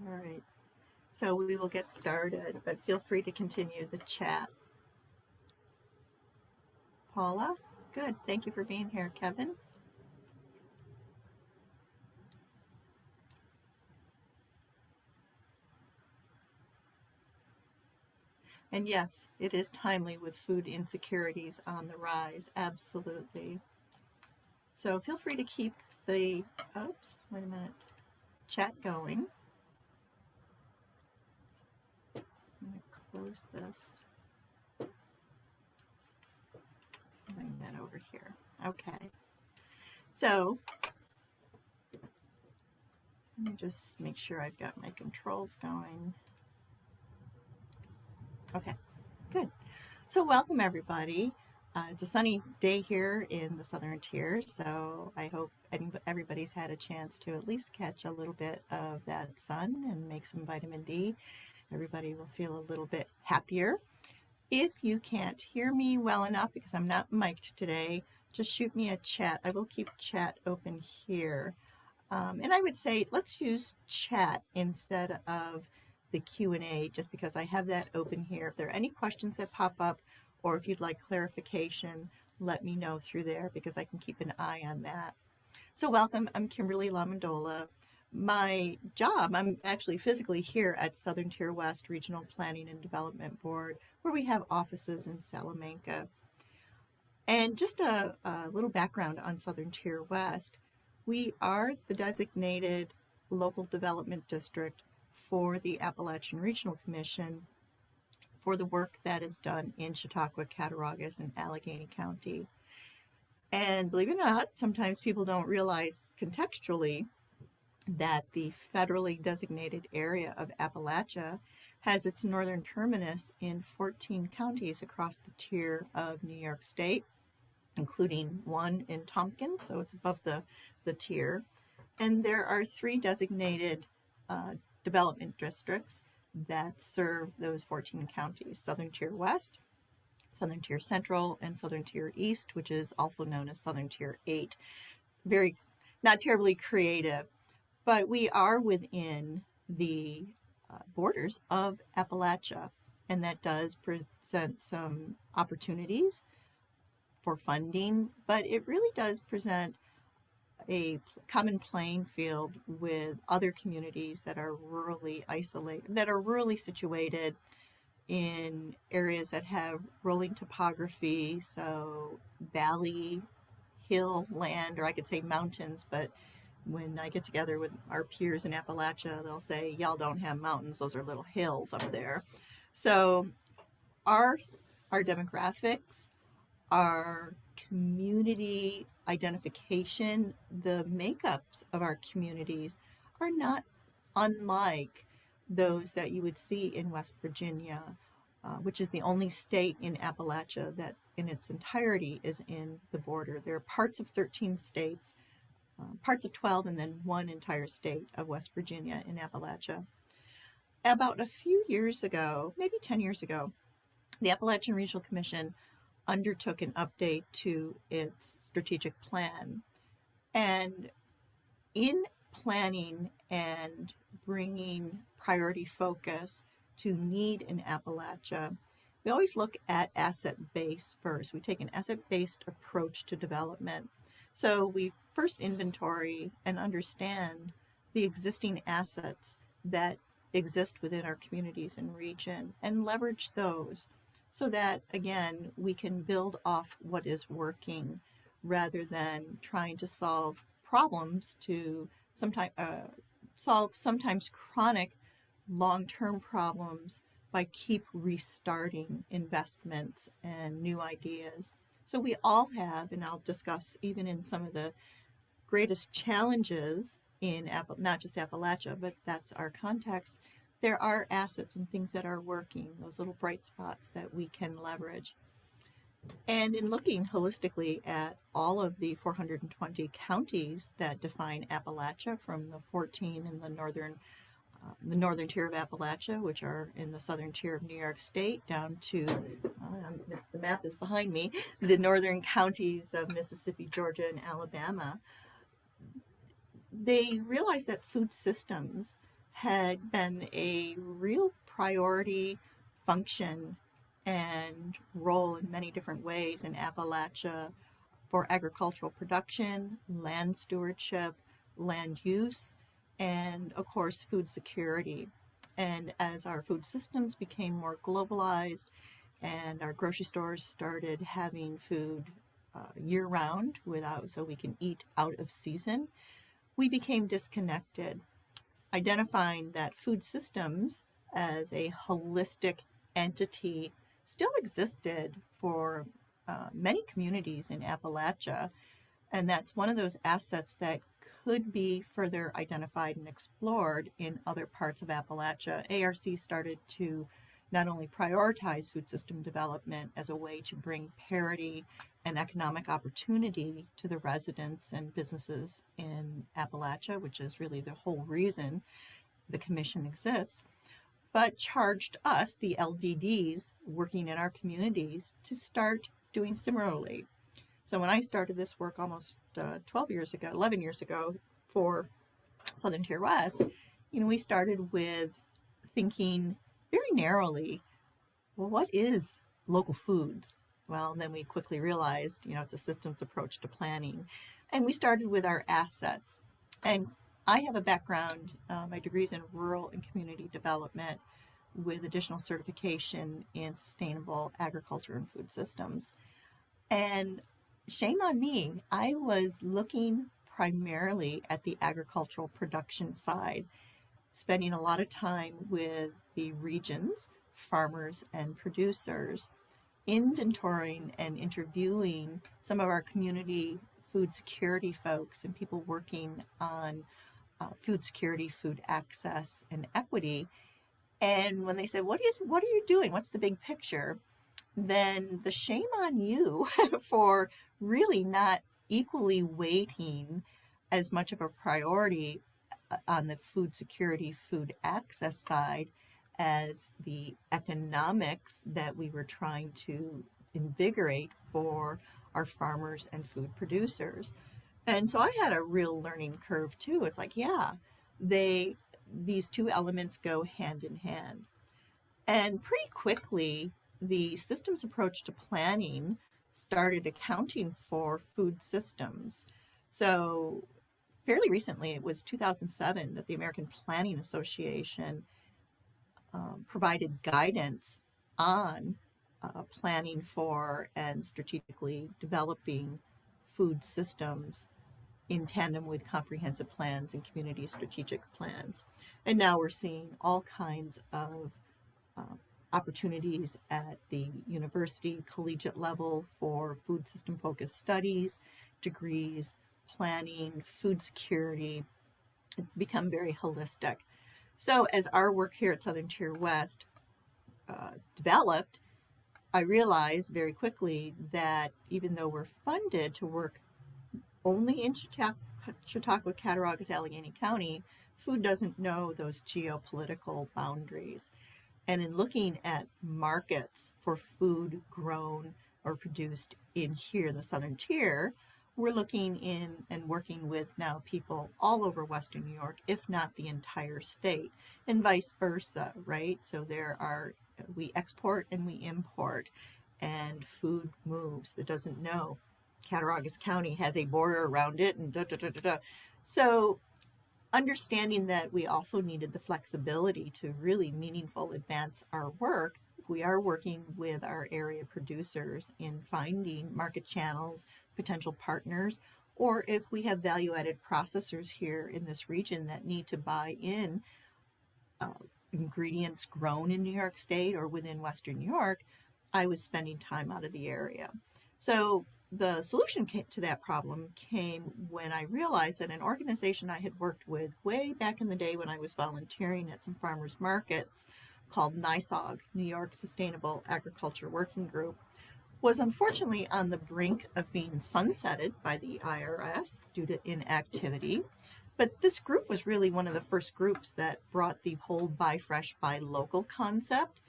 All right, so we will get started, but feel free to continue the chat. Paula, good. Thank you for being here. Kevin? And yes, it is timely with food insecurities on the rise. Absolutely. So feel free to keep the, oops, wait a minute, chat going. I'm going to close this. Bring that over here. Okay. So let me just make sure I've got my controls going. Okay, good. So welcome everybody. It's a sunny day here in the Southern Tier, so I hope everybody's had a chance to at least catch a little bit of that sun and make some vitamin D. Everybody will feel a little bit happier. If you can't hear me well enough because I'm not mic'd today, just shoot me a chat. I will keep chat open here. And I would say let's use chat instead of the Q&A just because I have that open here. If there are any questions that pop up or if you'd like clarification, let me know through there because I can keep an eye on that. So welcome, I'm Kimberly LaMendola. My job, I'm actually physically here at Southern Tier West Regional Planning and Development Board where we have offices in Salamanca. And just a little background on Southern Tier West. We are the designated local development district for the Appalachian Regional Commission for the work that is done in Chautauqua, Cattaraugus, and Allegheny County. And believe it or not, sometimes people don't realize contextually that the federally designated area of Appalachia has its northern terminus in 14 counties across the tier of New York State, including one in Tompkins, so it's above the tier. And there are 3 designated development districts that serve those 14 counties: Southern Tier West, Southern Tier Central, and Southern Tier East, which is also known as Southern Tier 8. Very, not terribly creative, but we are within the borders of Appalachia, and that does present some opportunities for funding, but it really does present a common playing field with other communities that are rurally isolated, that are rurally situated in areas that have rolling topography, so valley, hill, land, or I could say mountains, but when I get together with our peers in Appalachia, they'll say, y'all don't have mountains, those are little hills up there. So our demographics, our community identification, the makeups of our communities are not unlike those that you would see in West Virginia, which is the only state in Appalachia that in its entirety is in the border. There are parts of 13 states, parts of 12, and then one entire state of West Virginia in Appalachia. About a few years ago, maybe 10 years ago, the Appalachian Regional Commission undertook an update to its strategic plan. And in planning and bringing priority focus to need in Appalachia, we always look at asset base first. We take an asset-based approach to development. So we first inventory and understand the existing assets that exist within our communities and region and leverage those so that, again, we can build off what is working rather than trying to solve problems to solve sometimes chronic long-term problems by keep restarting investments and new ideas. So we all have, and I'll discuss even in some of the greatest challenges in not just Appalachia, but that's our context, there are assets and things that are working, those little bright spots that we can leverage. And in looking holistically at all of the 420 counties that define Appalachia, from the 14 in the northern tier of Appalachia, which are in the southern tier of New York State, down to, the map is behind me, the northern counties of Mississippi, Georgia, and Alabama, they realize that food systems had been a real priority function and role in many different ways in Appalachia for agricultural production, land stewardship, land use, and of course, food security. And as our food systems became more globalized and our grocery stores started having food year round without, so we can eat out of season, we became disconnected, identifying that food systems as a holistic entity still existed for many communities in Appalachia. And that's one of those assets that could be further identified and explored in other parts of Appalachia. ARC started to not only prioritize food system development as a way to bring parity and economic opportunity to the residents and businesses in Appalachia, which is really the whole reason the commission exists, but charged us, the LDDs working in our communities, to start doing similarly. So when I started this work almost 11 years ago for Southern Tier West, we started with thinking very narrowly, well, what is local foods? Well, then we quickly realized, it's a systems approach to planning. And we started with our assets. And I have a background, my degree's in rural and community development with additional certification in sustainable agriculture and food systems. And shame on me, I was looking primarily at the agricultural production side, spending a lot of time with the regions, farmers and producers, inventorying and interviewing some of our community food security folks and people working on food security, food access, and equity. And when they said, what are you doing? What's the big picture? Then the shame on you for really not equally weighting as much of a priority on the food security, food access side as the economics that we were trying to invigorate for our farmers and food producers. And so I had a real learning curve too. It's like, yeah, these two elements go hand in hand. And pretty quickly, the systems approach to planning started accounting for food systems. So fairly recently, it was 2007 that the American Planning Association provided guidance on planning for and strategically developing food systems in tandem with comprehensive plans and community strategic plans. And now we're seeing all kinds of opportunities at the university collegiate level for food system focused studies, degrees, planning, food security. It's become very holistic. So as our work here at Southern Tier West developed, I realized very quickly that even though we're funded to work only in Chautauqua, Cattaraugus, Allegheny County, food doesn't know those geopolitical boundaries. And in looking at markets for food grown or produced in here in the Southern Tier, we're looking in and working with now people all over Western New York, if not the entire state, and vice versa, right? So we export and we import, and food moves. It doesn't know. Cattaraugus County has a border around it, and da da da da da. So understanding that we also needed the flexibility to really meaningful advance our work, we are working with our area producers in finding market channels, potential partners, or if we have value-added processors here in this region that need to buy in ingredients grown in New York State or within Western New York, I was spending time out of the area. So the solution to that problem came when I realized that an organization I had worked with way back in the day when I was volunteering at some farmers markets called NYSOG, New York Sustainable Agriculture Working Group, was unfortunately on the brink of being sunsetted by the IRS due to inactivity. But this group was really one of the first groups that brought the whole buy fresh, buy local concept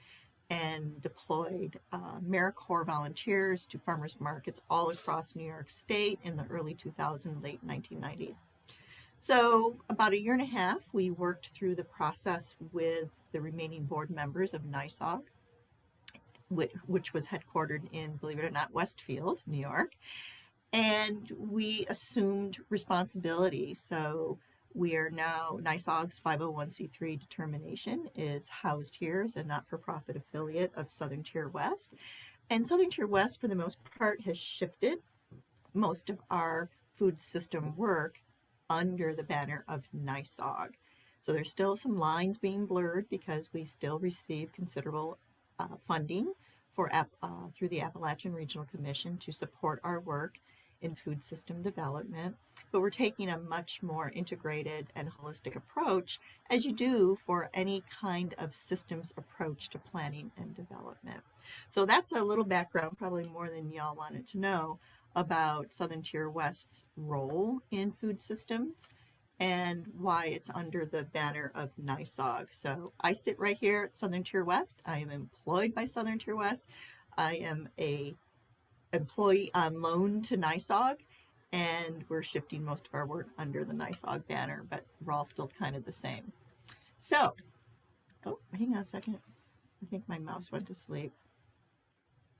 and deployed AmeriCorps volunteers to farmers markets all across New York State in the early 2000s, late 1990s. So about a year and a half, we worked through the process with the remaining board members of NYSOG, which was headquartered in, believe it or not, Westfield, New York. And we assumed responsibility. So we are now, NYSOG's 501c3 determination is housed here as a not-for-profit affiliate of Southern Tier West. And Southern Tier West, for the most part, has shifted most of our food system work under the banner of NYSOG. So there's still some lines being blurred because we still receive considerable funding through the Appalachian Regional Commission to support our work in food system development, but we're taking a much more integrated and holistic approach, as you do for any kind of systems approach to planning and development. So that's a little background, probably more than y'all wanted to know, about Southern Tier West's role in food systems and why it's under the banner of NYSOG. So I sit right here at Southern Tier West. I am employed by Southern Tier West. I am a employee on loan to NYSOG, and we're shifting most of our work under the NYSOG banner, but we're all still kind of the same. So, oh, hang on a second. I think my mouse went to sleep.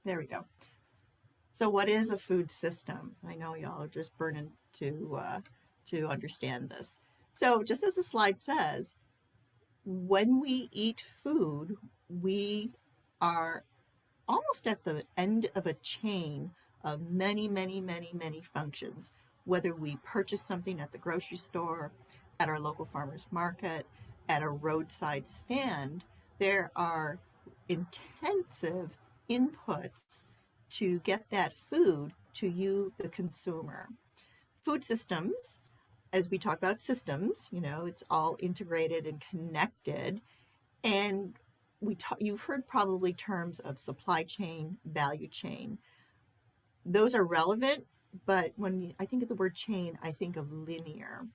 There we go. So what is a food system? I know y'all are just burning to understand this. So just as the slide says, when we eat food, we are almost at the end of a chain of many, many, many, many functions. Whether we purchase something at the grocery store, at our local farmer's market, at a roadside stand, there are intensive inputs to get that food to you, the consumer. Food systems, as we talk about systems, it's all integrated and connected. And you've heard probably terms of supply chain, value chain. Those are relevant, but when I think of the word chain, I think of linear.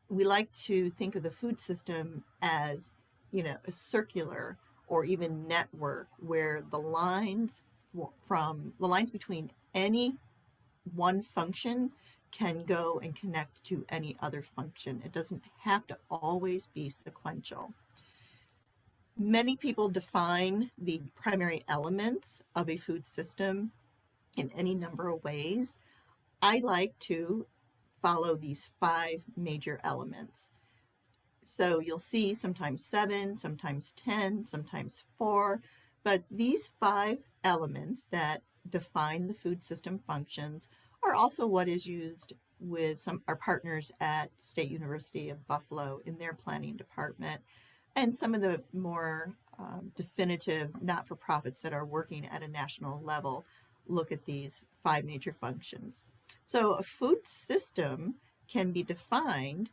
We like to think of the food system as, a circular or even network where the lines between any one function can go and connect to any other function. It doesn't have to always be sequential. Many people define the primary elements of a food system in any number of ways. I like to follow these 5 major elements. So you'll see sometimes 7, sometimes 10, sometimes 4, but these 5 elements that define the food system functions are also what is used with our partners at State University of Buffalo in their planning department, and some of the more definitive not-for-profits that are working at a national level look at these 5 major functions. So a food system can be defined,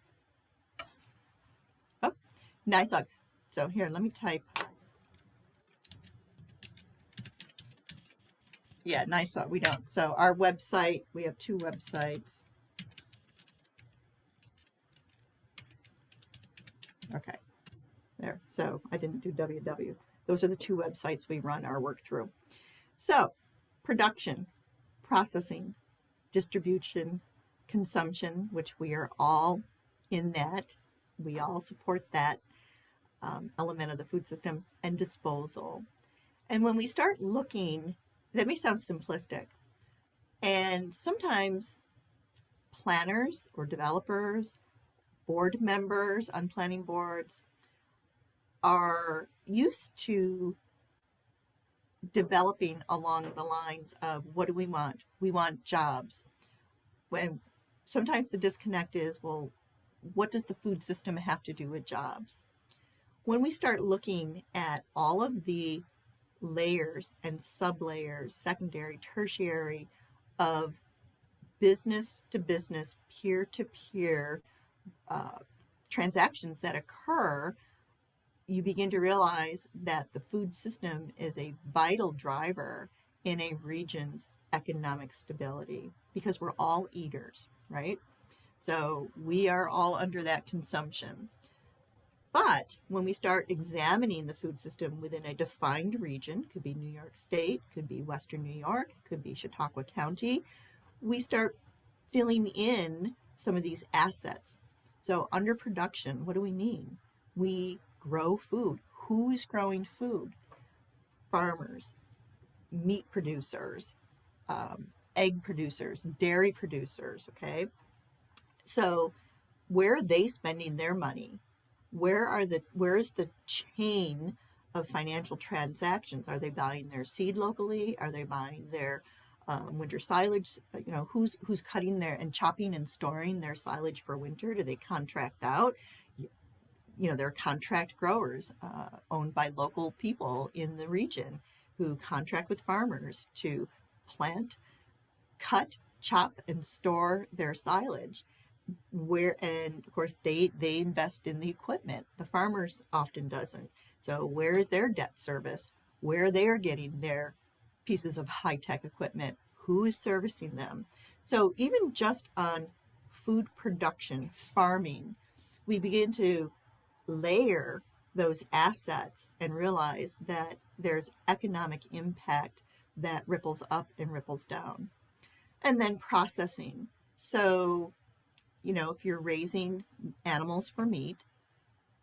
NYSOG. So here, let me type. Yeah, NYSOG, we don't. So our website, we have 2 websites. Okay, there. So I didn't do www. Those are the 2 websites we run our work through. So production, processing, distribution, consumption, which we are all in that. We all support that element of the food system, and disposal. And when we start looking, that may sound simplistic, and sometimes planners or developers, board members on planning boards are used to developing along the lines of, what do we want? We want jobs. When sometimes the disconnect is, well, what does the food system have to do with jobs? When we start looking at all of the layers and sublayers, secondary, tertiary, of business to business, peer to peer transactions that occur, you begin to realize that the food system is a vital driver in a region's economic stability, because we're all eaters, right? So we are all under that consumption. But when we start examining the food system within a defined region, could be New York State, could be Western New York, could be Chautauqua County, we start filling in some of these assets. So underproduction, what do we mean? We grow food. Who is growing food? Farmers, meat producers, egg producers, dairy producers, okay? So where are they spending their money? Where is the chain of financial transactions? Are they buying their seed locally? Are they buying their winter silage? Who's cutting their and chopping and storing their silage for winter? Do they contract out? They're contract growers owned by local people in the region who contract with farmers to plant, cut, chop, and store their silage. And of course they invest in the equipment. The farmers often doesn't. So where is their debt service? Where they are getting their pieces of high-tech equipment? Who is servicing them? So even just on food production, farming, we begin to layer those assets and realize that there's economic impact that ripples up and ripples down. And then processing. So if you're raising animals for meat,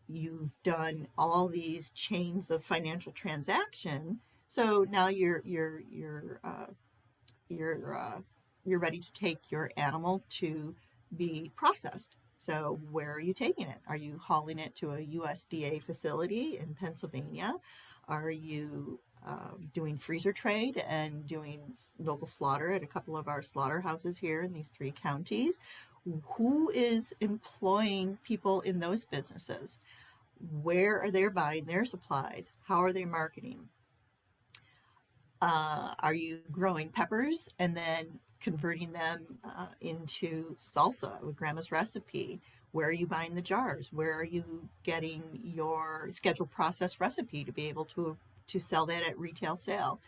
you've done all these chains of financial transaction. So now you're ready to take your animal to be processed. So where are you taking it? Are you hauling it to a USDA facility in Pennsylvania? Are you doing freezer trade and doing local slaughter at a couple of our slaughterhouses here in these 3 counties? Who is employing people in those businesses? Where are they buying their supplies? How are they marketing? Are you growing peppers and then converting them into salsa with Grandma's recipe? Where are you buying the jars? Where are you getting your scheduled process recipe to be able to sell that at retail sale?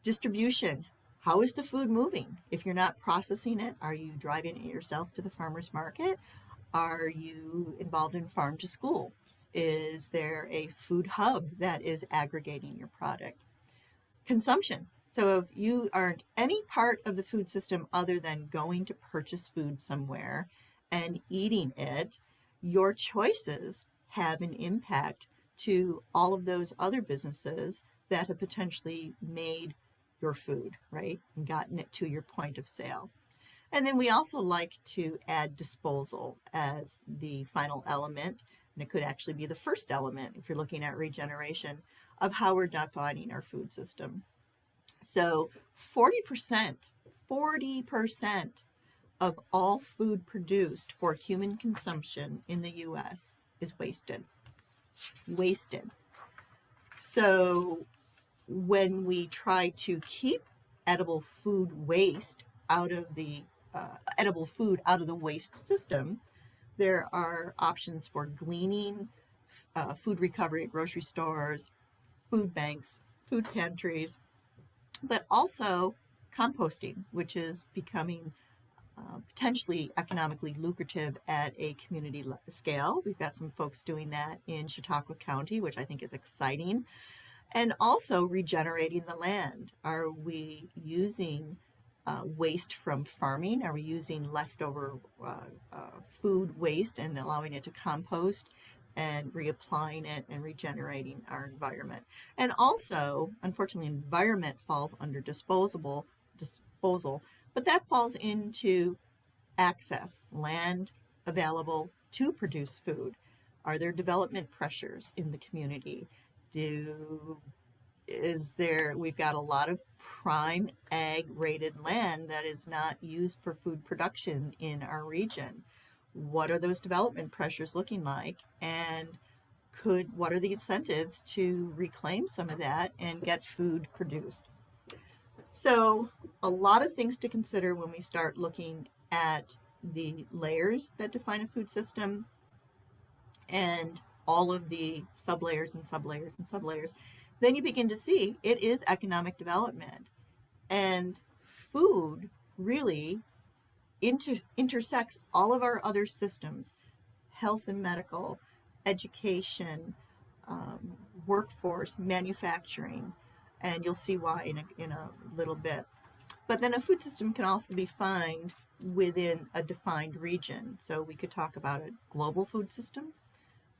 Distribution. How is the food moving? If you're not processing it, are you driving it yourself to the farmer's market? Are you involved in farm to school? Is there a food hub that is aggregating your product? Consumption. So if you aren't any part of the food system other than going to purchase food somewhere and eating it, your choices have an impact to all of those other businesses that have potentially made your food, right? And gotten it to your point of sale. And then we also like to add disposal as the final element, and it could actually be the first element if you're looking at regeneration of how we're defining our food system. So 40% of all food produced for human consumption in the US is wasted. So when we try to keep edible food out of the waste system, there are options for gleaning, food recovery at grocery stores, food banks, food pantries, but also composting, which is becoming potentially economically lucrative at a community scale. We've got some folks doing that in Chautauqua County, which I think is exciting. And also regenerating the land. Are we using waste from farming? Are we using leftover food waste and allowing it to compost and reapplying it and regenerating our environment? And also, unfortunately, environment falls under disposal, but that falls into access, land available to produce food. Are there development pressures in the community? We've got a lot of prime ag rated land that is not used for food production in our region. What are those development pressures looking like? And what are the incentives to reclaim some of that and get food produced? So a lot of things to consider when we start looking at the layers that define a food system and all of the sublayers and sublayers and sublayers. Then you begin to see it is economic development. And food really intersects all of our other systems: health and medical, education, workforce, manufacturing, and you'll see why in a little bit. But then a food system can also be within a defined region. So we could talk about a global food system,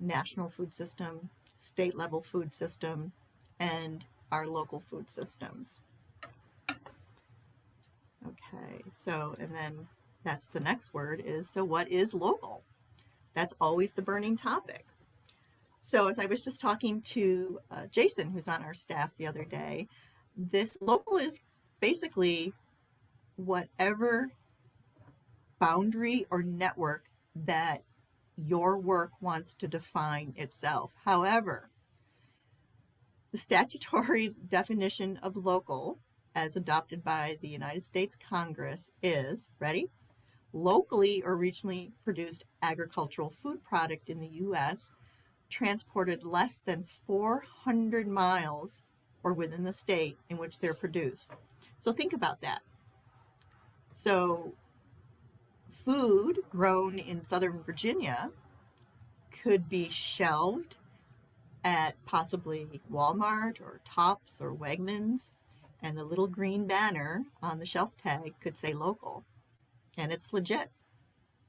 national food system, state level food system, and our local food systems. Okay, so, and then that's the next word is, so what is local? That's always the burning topic. So as I was just talking to Jason, who's on our staff the other day, this local is basically whatever boundary or network that your work wants to define itself. However, the statutory definition of local, as adopted by the United States Congress, is, ready? Locally or regionally produced agricultural food product in the U.S. transported less than 400 miles or within the state in which they're produced. So think about that. So food grown in Southern Virginia could be shelved at possibly Walmart or Tops or Wegmans, and the little green banner on the shelf tag could say local, and it's legit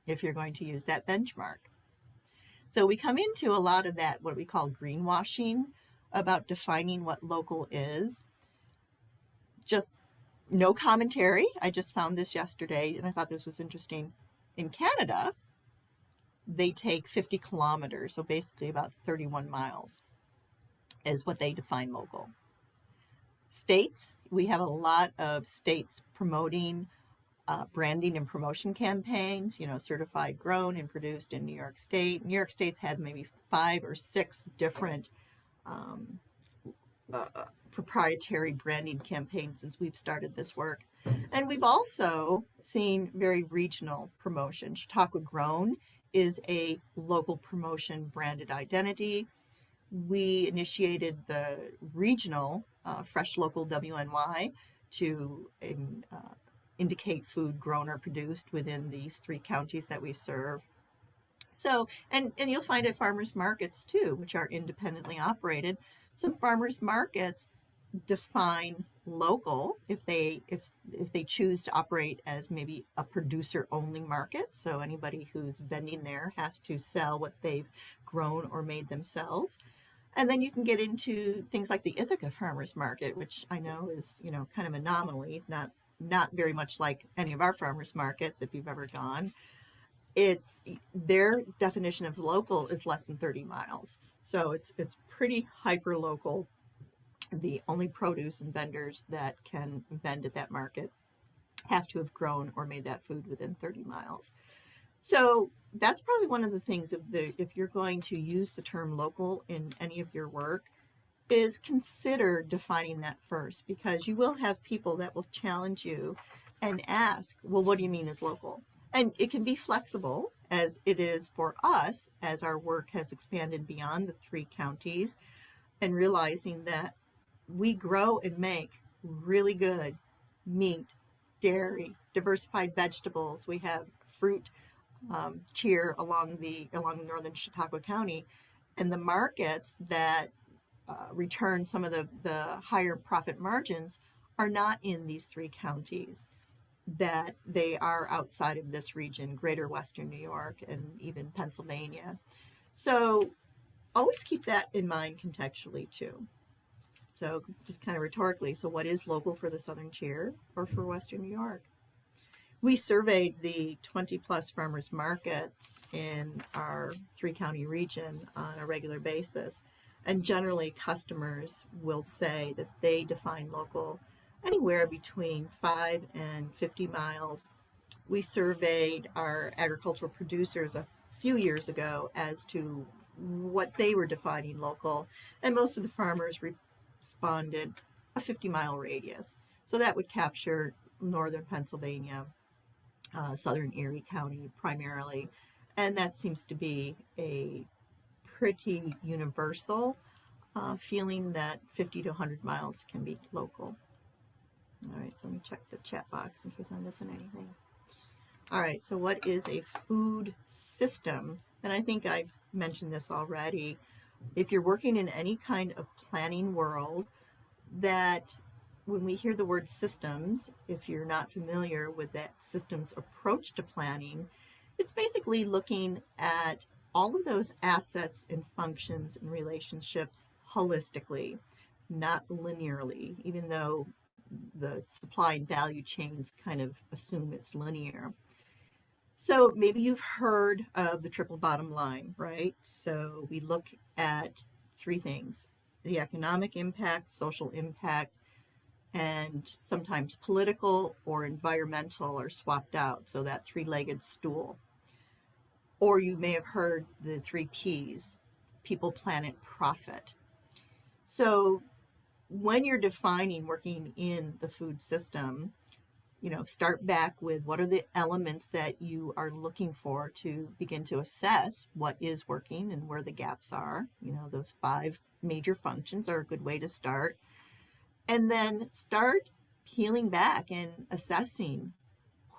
if you're going to use that benchmark. So we come into a lot of that, what we call greenwashing, about defining what local is. Just no commentary. I just found this yesterday, and I thought this was interesting. In Canada, they take 50 kilometers, so basically about 31 miles, is what they define local. States, we have a lot of states promoting branding and promotion campaigns, certified grown and produced in New York State. New York State's had maybe 5 or 6 different proprietary branding campaigns since we've started this work. And we've also seen very regional promotion. Chautauqua Grown is a local promotion branded identity. We initiated the regional Fresh Local WNY to indicate food grown or produced within these 3 counties that we serve. So, and you'll find at farmers markets too, which are independently operated. Some farmers markets define local if they choose to operate as maybe a producer only market. So anybody who's vending there has to sell what they've grown or made themselves. And then you can get into things like the Ithaca Farmers Market, which I know is, kind of anomaly, not very much like any of our farmers markets if you've ever gone. It's their definition of local is less than 30 miles. So it's pretty hyper local. The only produce and vendors that can vend at that market have to have grown or made that food within 30 miles. So that's probably one of the things if you're going to use the term local in any of your work, is consider defining that first, because you will have people that will challenge you and ask, well, what do you mean is local? And it can be flexible, as it is for us as our work has expanded beyond the 3 counties, and realizing that we grow and make really good meat, dairy, diversified vegetables. We have fruit tier along northern Chautauqua County, and the markets that return some of the higher profit margins are not in these 3 counties, that they are outside of this region, greater Western New York and even Pennsylvania. So always keep that in mind contextually too. So just kind of rhetorically, so what is local for the Southern Tier or for Western New York? We surveyed the 20 plus farmers markets in our 3 county region on a regular basis. And generally customers will say that they define local anywhere between 5 and 50 miles. We surveyed our agricultural producers a few years ago as to what they were defining local, and most of the farmers responded a 50-mile radius. So that would capture northern Pennsylvania, southern Erie County primarily, and that seems to be a pretty universal feeling that 50 to 100 miles can be local. All right, so let me check the chat box in case I'm missing anything. All right, so what is a food system? And I think I've mentioned this already. If you're working in any kind of planning world, that when we hear the word systems, if you're not familiar with that systems approach to planning, it's basically looking at all of those assets and functions and relationships holistically, not linearly, even though the supply and value chains kind of assume it's linear. So maybe you've heard of the triple bottom line, right? So we look at three things: the economic impact, social impact, and sometimes political or environmental are swapped out. So that three-legged stool. Or you may have heard the three P's: people, planet, profit. So when you're defining working in the food system, start back with what are the elements that you are looking for to begin to assess what is working and where the gaps are. Those 5 major functions are a good way to start. And then start peeling back and assessing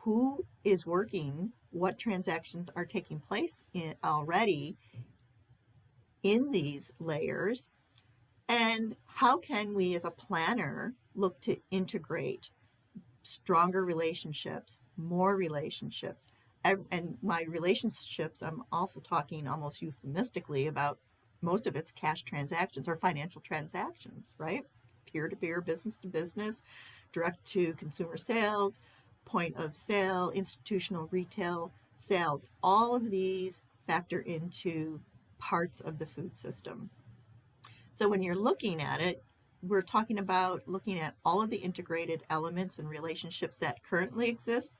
who is working, what transactions are taking place already in these layers, and how can we as a planner look to integrate stronger relationships, more relationships. And my relationships, I'm also talking almost euphemistically about most of it's cash transactions or financial transactions, right? Peer-to-peer, business-to-business, direct-to-consumer sales, point of sale, institutional retail sales. All of these factor into parts of the food system. So when you're looking at it, we're talking about looking at all of the integrated elements and relationships that currently exist,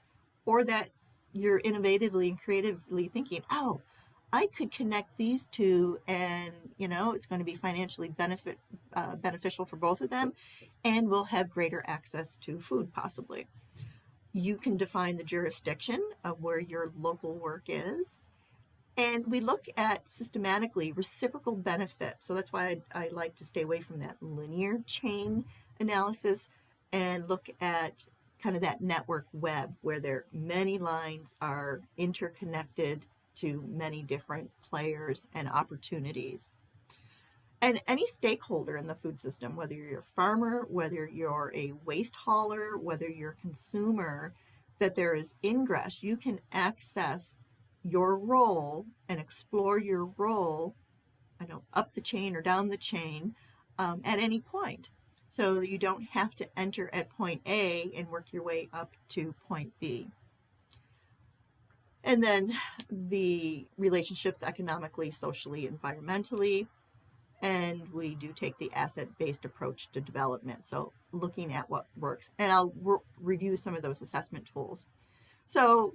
or that you're innovatively and creatively thinking, oh, I could connect these two, and it's going to be financially beneficial for both of them, and we'll have greater access to food possibly. You can define the jurisdiction of where your local work is. And we look at systematically reciprocal benefits. So that's why I like to stay away from that linear chain analysis and look at kind of that network web where many lines are interconnected to many different players and opportunities. And any stakeholder in the food system, whether you're a farmer, whether you're a waste hauler, whether you're a consumer, that there is ingress, you can access your role and explore your role, up the chain or down the chain at any point. So that you don't have to enter at point A and work your way up to point B. And then the relationships economically, socially, environmentally. And we do take the asset-based approach to development. So looking at what works. And I'll review some of those assessment tools. So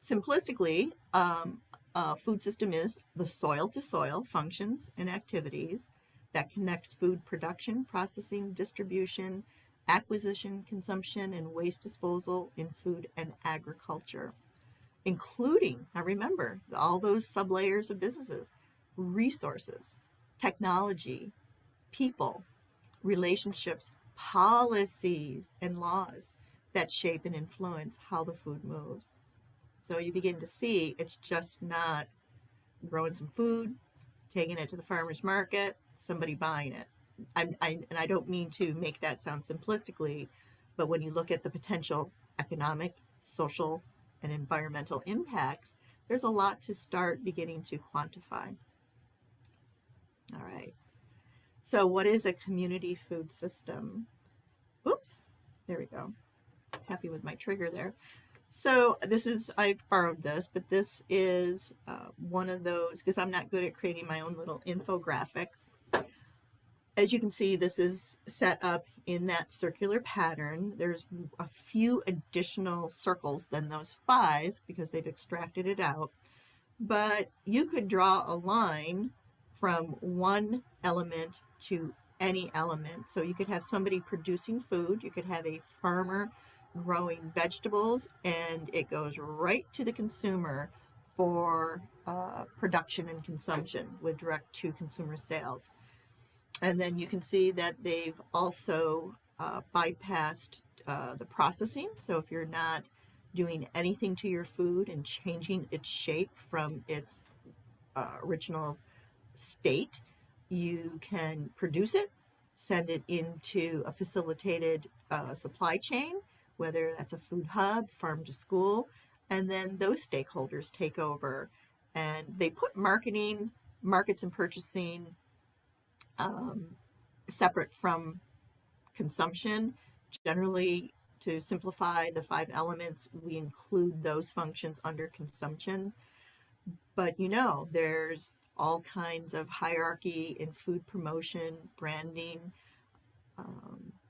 simplistically, a food system is the soil-to-soil functions and activities that connect food production, processing, distribution, acquisition, consumption, and waste disposal in food and agriculture, including, now remember, all those sublayers of businesses: resources, technology, people, relationships, policies, and laws that shape and influence how the food moves. So you begin to see it's just not growing some food, taking it to the farmer's market, somebody buying it. And I don't mean to make that sound simplistically, but when you look at the potential economic, social, and environmental impacts, there's a lot to start beginning to quantify. All right. So what is a community food system? Oops, there we go. Happy with my trigger there. So I've borrowed this, but this is one of those, because I'm not good at creating my own little infographics. As you can see, this is set up in that circular pattern. There's a few additional circles than those 5 because they've extracted it out. But you could draw a line from one element to any element. So you could have somebody producing food. You could have a farmer growing vegetables, and it goes right to the consumer for production and consumption with direct-to-consumer sales. And then you can see that they've also bypassed the processing. So if you're not doing anything to your food and changing its shape from its original state, you can produce it send it into a facilitated supply chain, whether that's a food hub, farm to school, and then those stakeholders take over. And they put marketing, markets and purchasing separate from consumption. Generally, to simplify the 5 elements, we include those functions under consumption. But there's all kinds of hierarchy in food promotion, branding,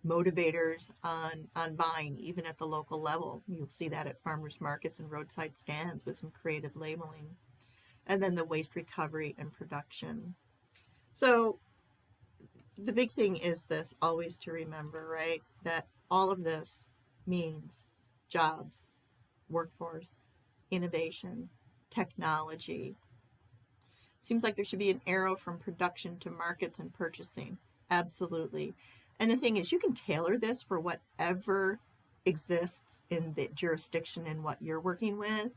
motivators on buying, even at the local level. You'll see that at farmers markets and roadside stands with some creative labeling. And then the waste recovery and production. So the big thing is this, always to remember, right, that all of this means jobs, workforce, innovation, technology. Seems like there should be an arrow from production to markets and purchasing. Absolutely. And the thing is, you can tailor this for whatever exists in the jurisdiction and what you're working with.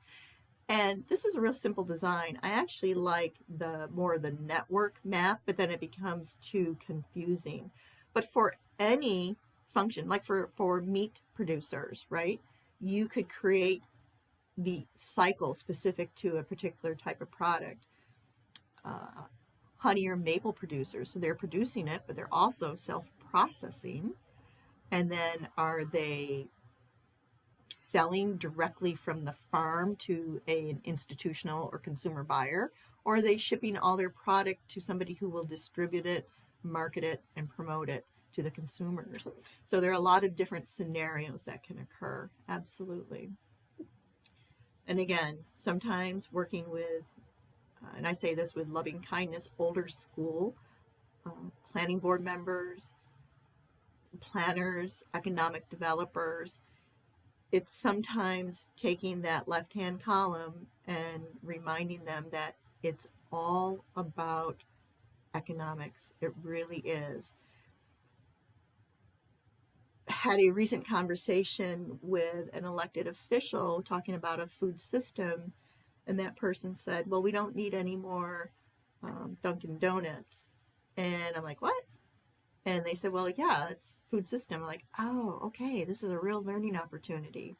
And this is a real simple design. I actually like the network map, but then it becomes too confusing. But for any function, like for meat producers, right, you could create the cycle specific to a particular type of product. Honey or maple producers, so they're producing it, but they're also self-processing. And then are they selling directly from the farm to an institutional or consumer buyer, or are they shipping all their product to somebody who will distribute it, market it, and promote it to the consumers? So there are a lot of different scenarios that can occur. Absolutely. And again, sometimes working with, and I say this with loving kindness, older school, planning board members, planners, economic developers, it's sometimes taking that left-hand column and reminding them that it's all about economics. It really is. Had a recent conversation with an elected official talking about a food system, and that person said, well, we don't need any more Dunkin' Donuts. And I'm like, what? And they said, well, yeah, it's food system. I'm like, oh, okay, this is a real learning opportunity.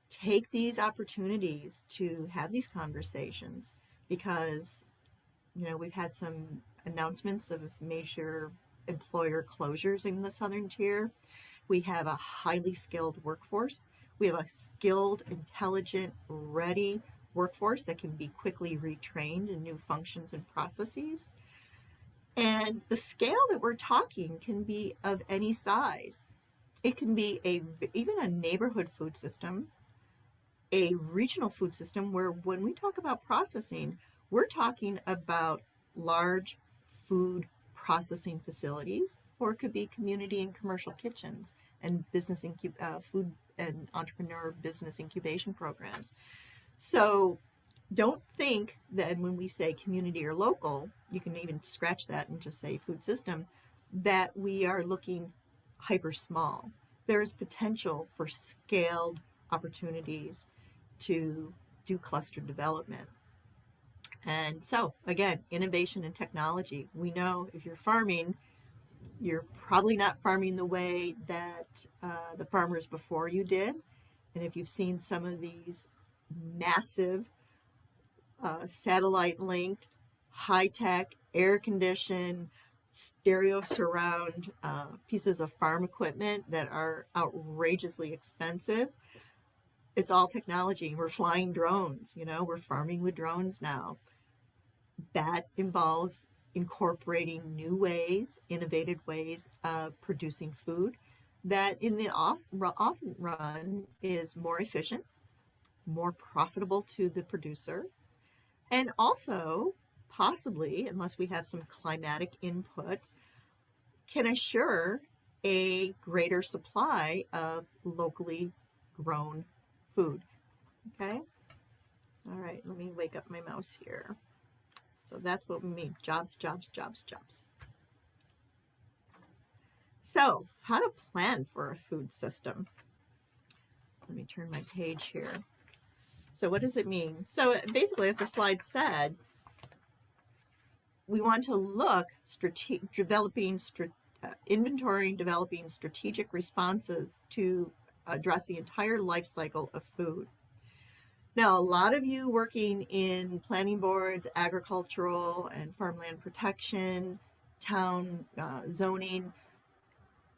Take these opportunities to have these conversations, because, we've had some announcements of major employer closures in the Southern Tier. We have a highly skilled workforce. We have a skilled, intelligent, ready workforce that can be quickly retrained in new functions and processes. And the scale that we're talking can be of any size. It can be even a neighborhood food system, a regional food system, where when we talk about processing, we're talking about large food processing facilities, or it could be community and commercial kitchens and food and entrepreneur business incubation programs. So don't think that when we say community or local, you can even scratch that and just say food system, that we are looking hyper small. There is potential for scaled opportunities to do cluster development. And so, again, innovation and technology. We know if you're farming, you're probably not farming the way that the farmers before you did. And if you've seen some of these massive satellite-linked, high-tech, air-conditioned, stereo surround pieces of farm equipment that are outrageously expensive, it's all technology. We're flying drones, we're farming with drones now. That involves incorporating new ways, innovative ways of producing food that in the often run is more efficient, more profitable to the producer, and also possibly, unless we have some climatic inputs, can assure a greater supply of locally grown food. Okay? All right, let me wake up my mouse here. So that's what we mean, jobs, jobs, jobs, jobs. So how to plan for a food system. Let me turn my page here. So what does it mean? So basically, as the slide said, we want to look developing inventorying, developing strategic responses to address the entire life cycle of food. Now, a lot of you working in planning boards, agricultural and farmland protection, town zoning,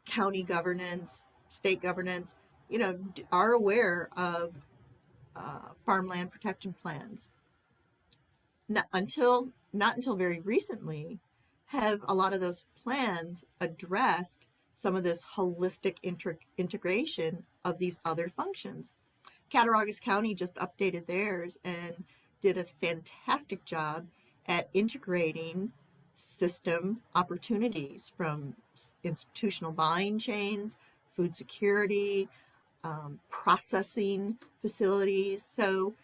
county governance, state governance, are aware of farmland protection plans. Not until very recently have a lot of those plans addressed some of this holistic integration of these other functions. Cattaraugus County just updated theirs and did a fantastic job at integrating system opportunities from institutional buying chains, food security, processing facilities. So,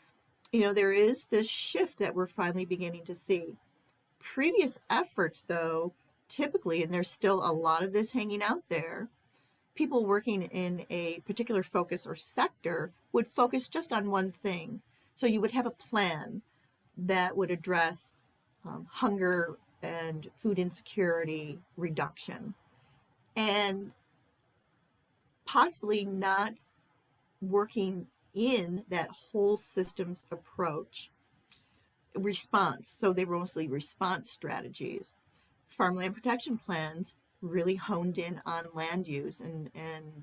there is this shift that we're finally beginning to see. Previous efforts, though, typically, and there's still a lot of this hanging out there, people working in a particular focus or sector would focus just on one thing. So you would have a plan that would address hunger and food insecurity reduction, and possibly not working in that whole systems approach. Response, so they were mostly response strategies. Farmland protection plans really honed in on land use and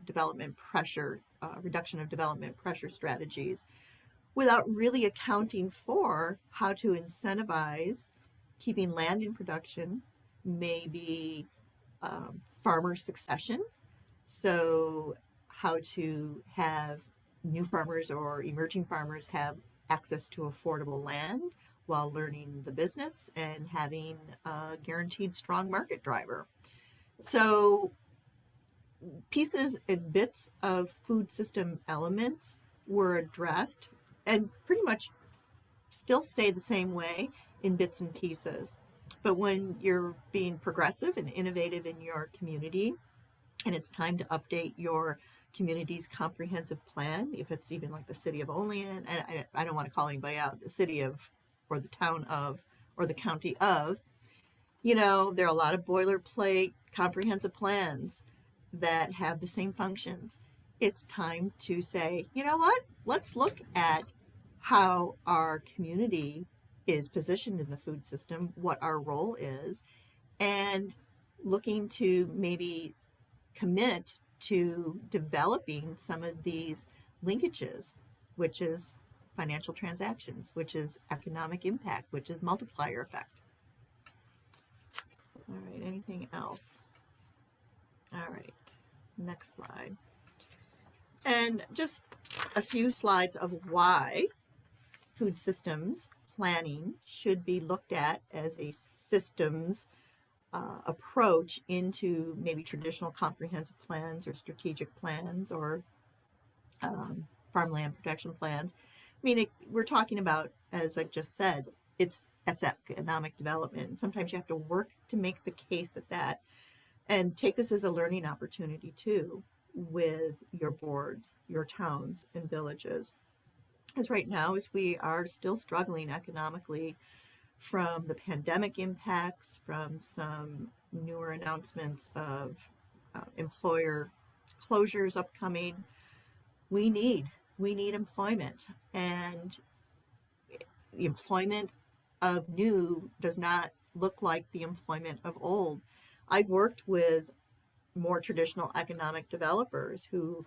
development pressure, reduction of development pressure strategies, without really accounting for how to incentivize keeping land in production, maybe farmer succession. So how to have new farmers or emerging farmers have access to affordable land while learning the business and having a guaranteed strong market driver. So pieces and bits of food system elements were addressed and pretty much still stay the same way in bits and pieces. But when you're being progressive and innovative in your community, and it's time to update your community's comprehensive plan, if it's even like the city of Olean, and I don't want to call anybody out, the city of, or the town of, or the county of, there are a lot of boilerplate comprehensive plans that have the same functions. It's time to say, you know what, let's look at how our community is positioned in the food system, what our role is, and looking to maybe commit to developing some of these linkages, which is financial transactions, which is economic impact, which is multiplier effect. All right, anything else? All right, next slide. And just a few slides of why food systems planning should be looked at as a systems approach into maybe traditional comprehensive plans or strategic plans or farmland protection plans. I mean, we're talking about, as I've just said, that's economic development. Sometimes you have to work to make the case at that, and take this as a learning opportunity too with your boards, your towns and villages. As right now, as we are still struggling economically from the pandemic impacts, from some newer announcements of employer closures upcoming, we need employment, and the employment of new does not look like the employment of old. I've worked with more traditional economic developers who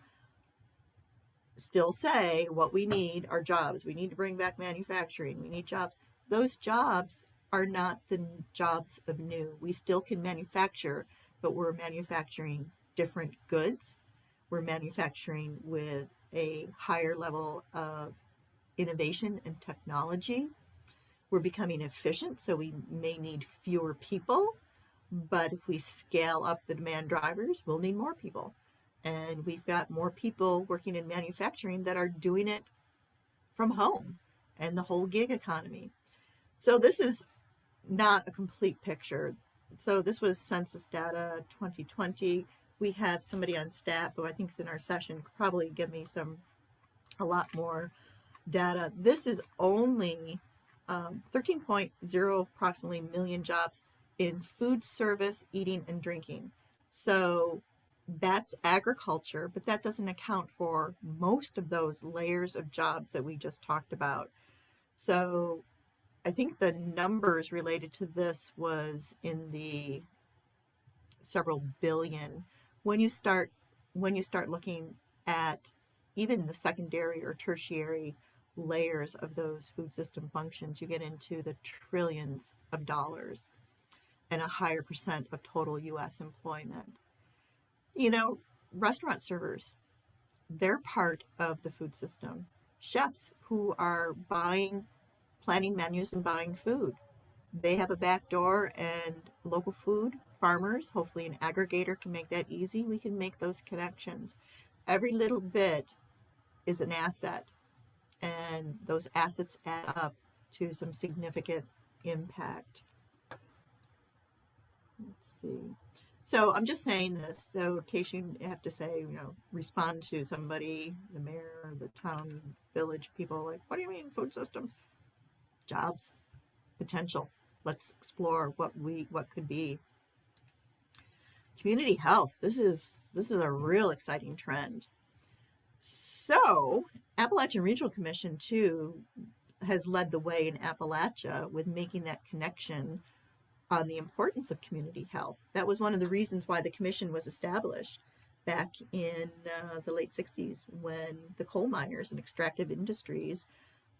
still say what we need are jobs. We need to bring back manufacturing. We need jobs. Those jobs are not the jobs of new. We still can manufacture, but we're manufacturing different goods. We're manufacturing with a higher level of innovation and technology. We're becoming efficient, so we may need fewer people, but if we scale up the demand drivers, we'll need more people. And we've got more people working in manufacturing that are doing it from home, and the whole gig economy. So this is not a complete picture. So this was census data 2020. We have somebody on staff who I think is in our session could probably give me a lot more data. This is only 13.0 approximately million jobs in food service, eating and drinking. So that's agriculture, but that doesn't account for most of those layers of jobs that we just talked about. So I think the numbers related to this was in the several billion. When you start looking at even the secondary or tertiary layers of those food system functions, you get into the trillions of dollars and a higher percent of total US employment. You know, restaurant servers, they're part of the food system. Chefs who are planning menus and buying food, they have a back door, and local food farmers, hopefully an aggregator can make that easy. We can make those connections. Every little bit is an asset, and those assets add up to some significant impact. Let's see. So I'm just saying this, so in case you have to say, respond to somebody, the mayor, the town, village people, like, what do you mean food systems? Jobs, potential. Let's explore what could be. Community health. This is a real exciting trend. So Appalachian Regional Commission too has led the way in Appalachia with making that connection on the importance of community health. That was one of the reasons why the commission was established back in the late 60s, when the coal miners and extractive industries,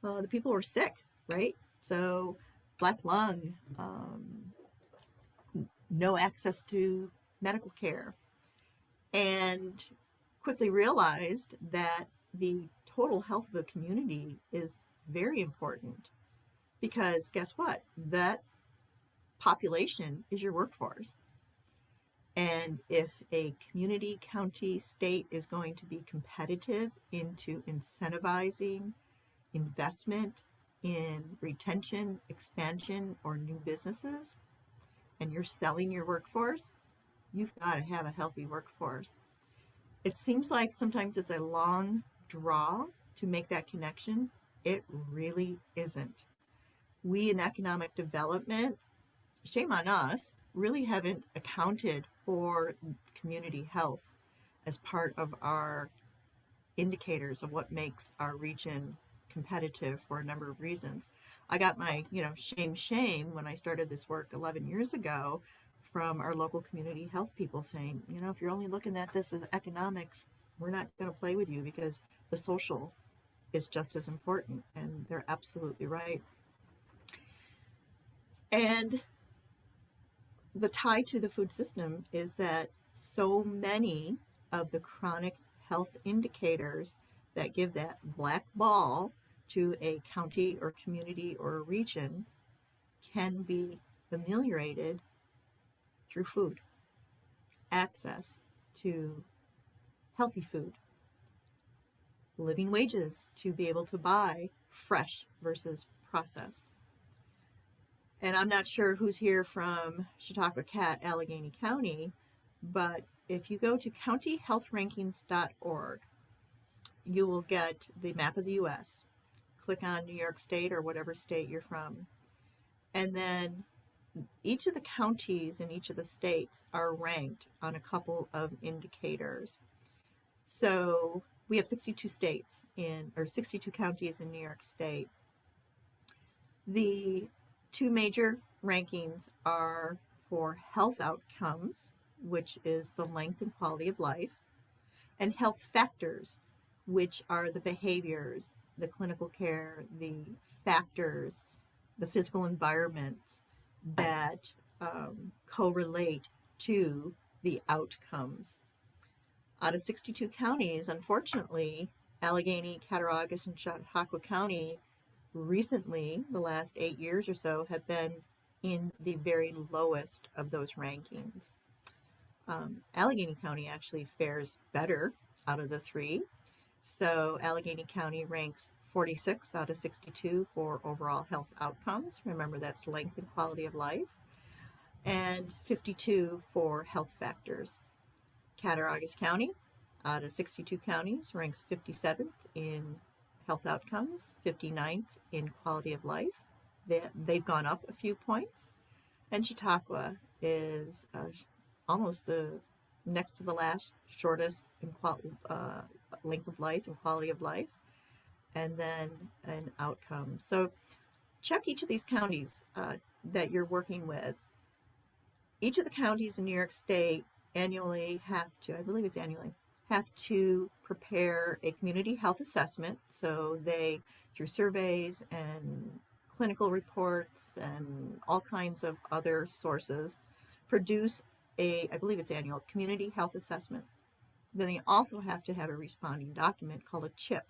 the people were sick, right? So black lung, no access to medical care, and quickly realized that the total health of a community is very important, because guess what? That population is your workforce. And if a community, county, state is going to be competitive into incentivizing investment in retention, expansion, or new businesses, and you're selling your workforce, you've got to have a healthy workforce. It seems like sometimes it's a long draw to make that connection. It really isn't. We in economic development, shame on us, really haven't accounted for community health as part of our indicators of what makes our region competitive for a number of reasons. I got my, shame when I started this work 11 years ago from our local community health people saying, if you're only looking at this as economics, we're not going to play with you, because the social is just as important. And they're absolutely right. And the tie to the food system is that so many of the chronic health indicators that give that black ball to a county or community or a region can be ameliorated through food, access to healthy food, living wages to be able to buy fresh versus processed. And I'm not sure who's here from Chautauqua Cat, Allegheny County, but if you go to countyhealthrankings.org, you will get the map of the U.S. Click on New York State or whatever state you're from. And then each of the counties in each of the states are ranked on a couple of indicators. So we have 62 counties in New York State. The two major rankings are for health outcomes, which is the length and quality of life, and health factors, which are the behaviors, the clinical care, the factors, the physical environments that correlate to the outcomes. Out of 62 counties, unfortunately, Allegheny, Cattaraugus, and Chautauqua County recently, the last 8 years or so, have been in the very lowest of those rankings. Allegheny County actually fares better out of the three. So Allegheny County ranks 46 out of 62 for overall health outcomes. Remember, that's length and quality of life. And 52 for health factors. Cattaraugus County, out of 62 counties, ranks 57th in health outcomes, 59th in quality of life. They've gone up a few points. And Chautauqua is almost the next to the last, shortest in length of life and quality of life, and then an outcome. So check each of these counties that you're working with. Each of the counties in New York State annually have to, I believe it's annually, have to prepare a community health assessment. So they, through surveys and clinical reports and all kinds of other sources, produce a, I believe it's annual, community health assessment. Then they also have to have a responding document called a CHIP,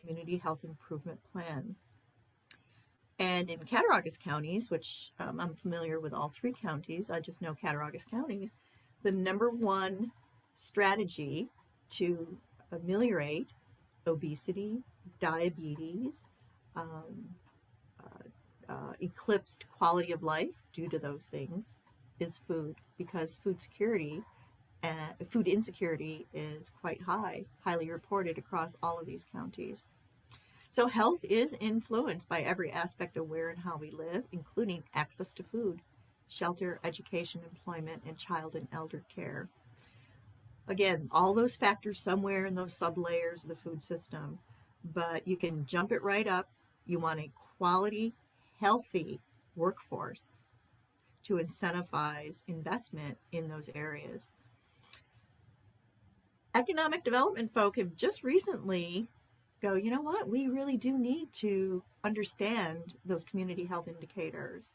Community Health Improvement Plan. And in Cattaraugus counties, which I'm familiar with all three counties, I just know Cattaraugus counties, the number one strategy to ameliorate obesity, diabetes, eclipsed quality of life due to those things is food, because food security and food insecurity is quite high, highly reported across all of these counties. So health is influenced by every aspect of where and how we live, including access to food, shelter, education, employment, and child and elder care. Again, all those factors somewhere in those sub-layers of the food system, but you can jump it right up. You want a quality, healthy workforce to incentivize investment in those areas. Economic development folk have just recently go, you know what, we really do need to understand those community health indicators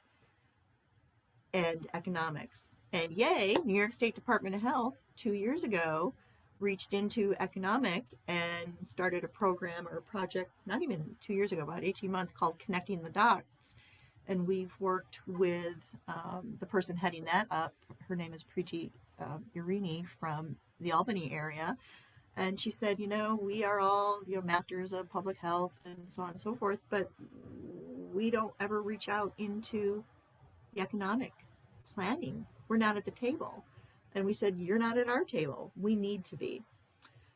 and economics. And yay, New York State Department of Health 2 years ago reached into economic and started a program or a project, not even 2 years ago, about 18 months, called Connecting the Dots. And we've worked with the person heading that up. Her name is Preeti Irini from the Albany area. And she said, you know, we are all, you know, masters of public health and so on and so forth, but we don't ever reach out into the economic planning. We're not at the table. And we said, you're not at our table. We need to be.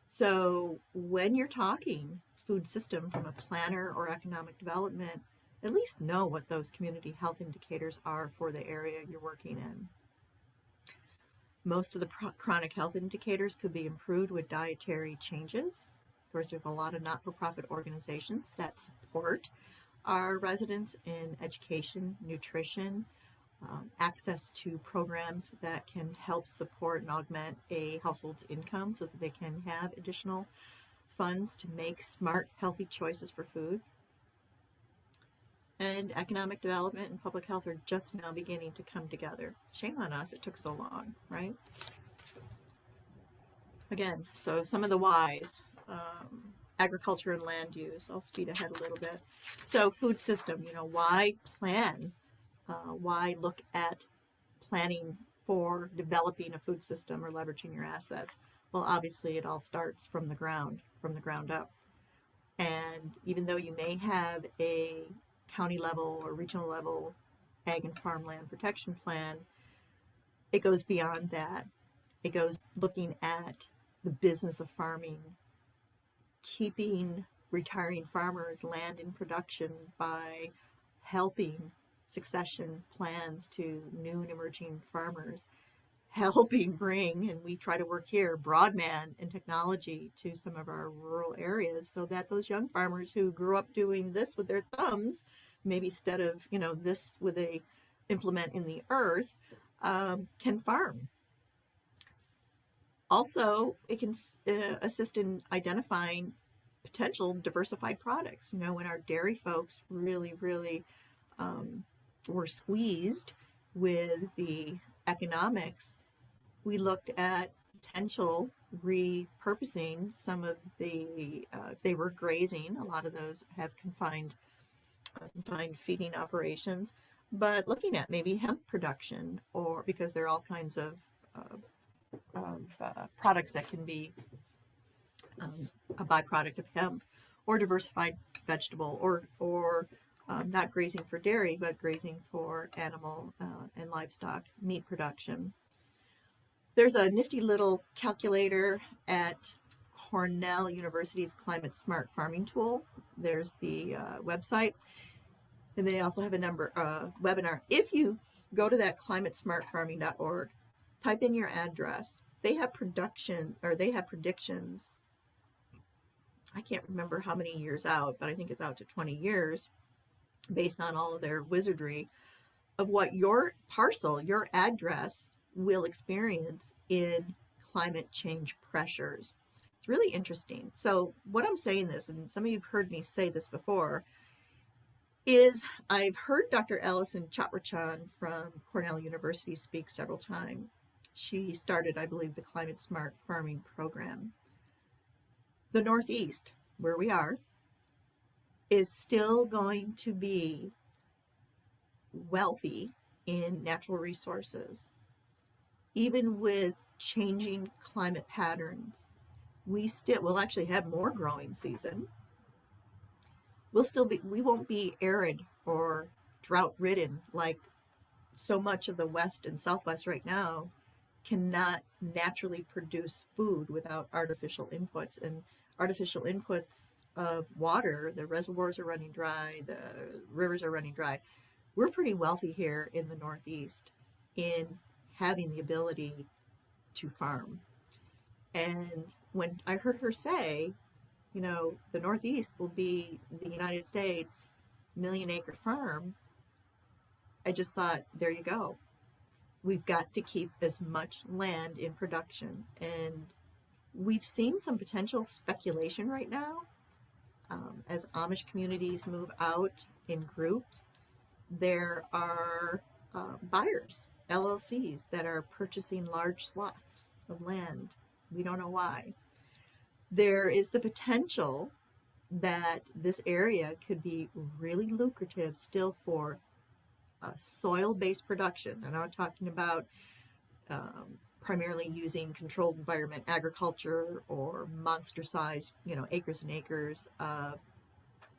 So when you're talking food system from a planner or economic development, at least know what those community health indicators are for the area you're working in. Most of the chronic health indicators could be improved with dietary changes. Of course, there's a lot of not-for-profit organizations that support our residents in education, nutrition, access to programs that can help support and augment a household's income so that they can have additional funds to make smart, healthy choices for food. And economic development and public health are just now beginning to come together. Shame on us, it took so long, right? Again, so some of the whys, agriculture and land use. I'll speed ahead a little bit. So food system, you know, why plan? Why look at planning for developing a food system or leveraging your assets? Well, obviously it all starts from the ground up. And even though you may have a county level or regional level ag and farmland protection plan, it goes beyond that. It goes looking at the business of farming, keeping retiring farmers land in production by helping succession plans to new and emerging farmers, helping bring, and we try to work here, broadband and technology to some of our rural areas so that those young farmers who grew up doing this with their thumbs, maybe instead of, you know, this with a implement in the earth, can farm. Also, it can assist in identifying potential diversified products. You know, when our dairy folks really were squeezed with the economics, we looked at potential repurposing some of the, if they were grazing, a lot of those have confined feeding operations, but looking at maybe hemp production, or because there are all kinds of products that can be a byproduct of hemp, or diversified vegetable, or not grazing for dairy, but grazing for animal and livestock meat production. There's a nifty little calculator at Cornell University's Climate Smart Farming Tool. There's the website. And they also have a webinar. If you go to that climatesmartfarming.org, type in your address, they have predictions. I can't remember how many years out, but I think it's out to 20 years based on all of their wizardry of what your parcel, your address will experience in climate change pressures. It's really interesting. So what I'm saying this, and some of you have heard me say this before, is I've heard Dr. Alison Chatrachan from Cornell University speak several times. She started, I believe, the Climate Smart Farming Program. The Northeast, where we are, is still going to be wealthy in natural resources. Even with changing climate patterns, we'll actually have more growing season. We won't be arid or drought ridden like so much of the West and Southwest right now cannot naturally produce food without artificial inputs. And artificial inputs of water, the reservoirs are running dry, the rivers are running dry. We're pretty wealthy here in the Northeast in having the ability to farm. And when I heard her say, the Northeast will be the United States million-acre farm, I just thought, there you go. We've got to keep as much land in production. And we've seen some potential speculation right now. As Amish communities move out in groups, there are buyers, LLCs, that are purchasing large swaths of land. We don't know why. There is the potential that this area could be really lucrative still for soil-based production. And I'm talking about primarily using controlled environment agriculture or monster-sized, acres and acres of,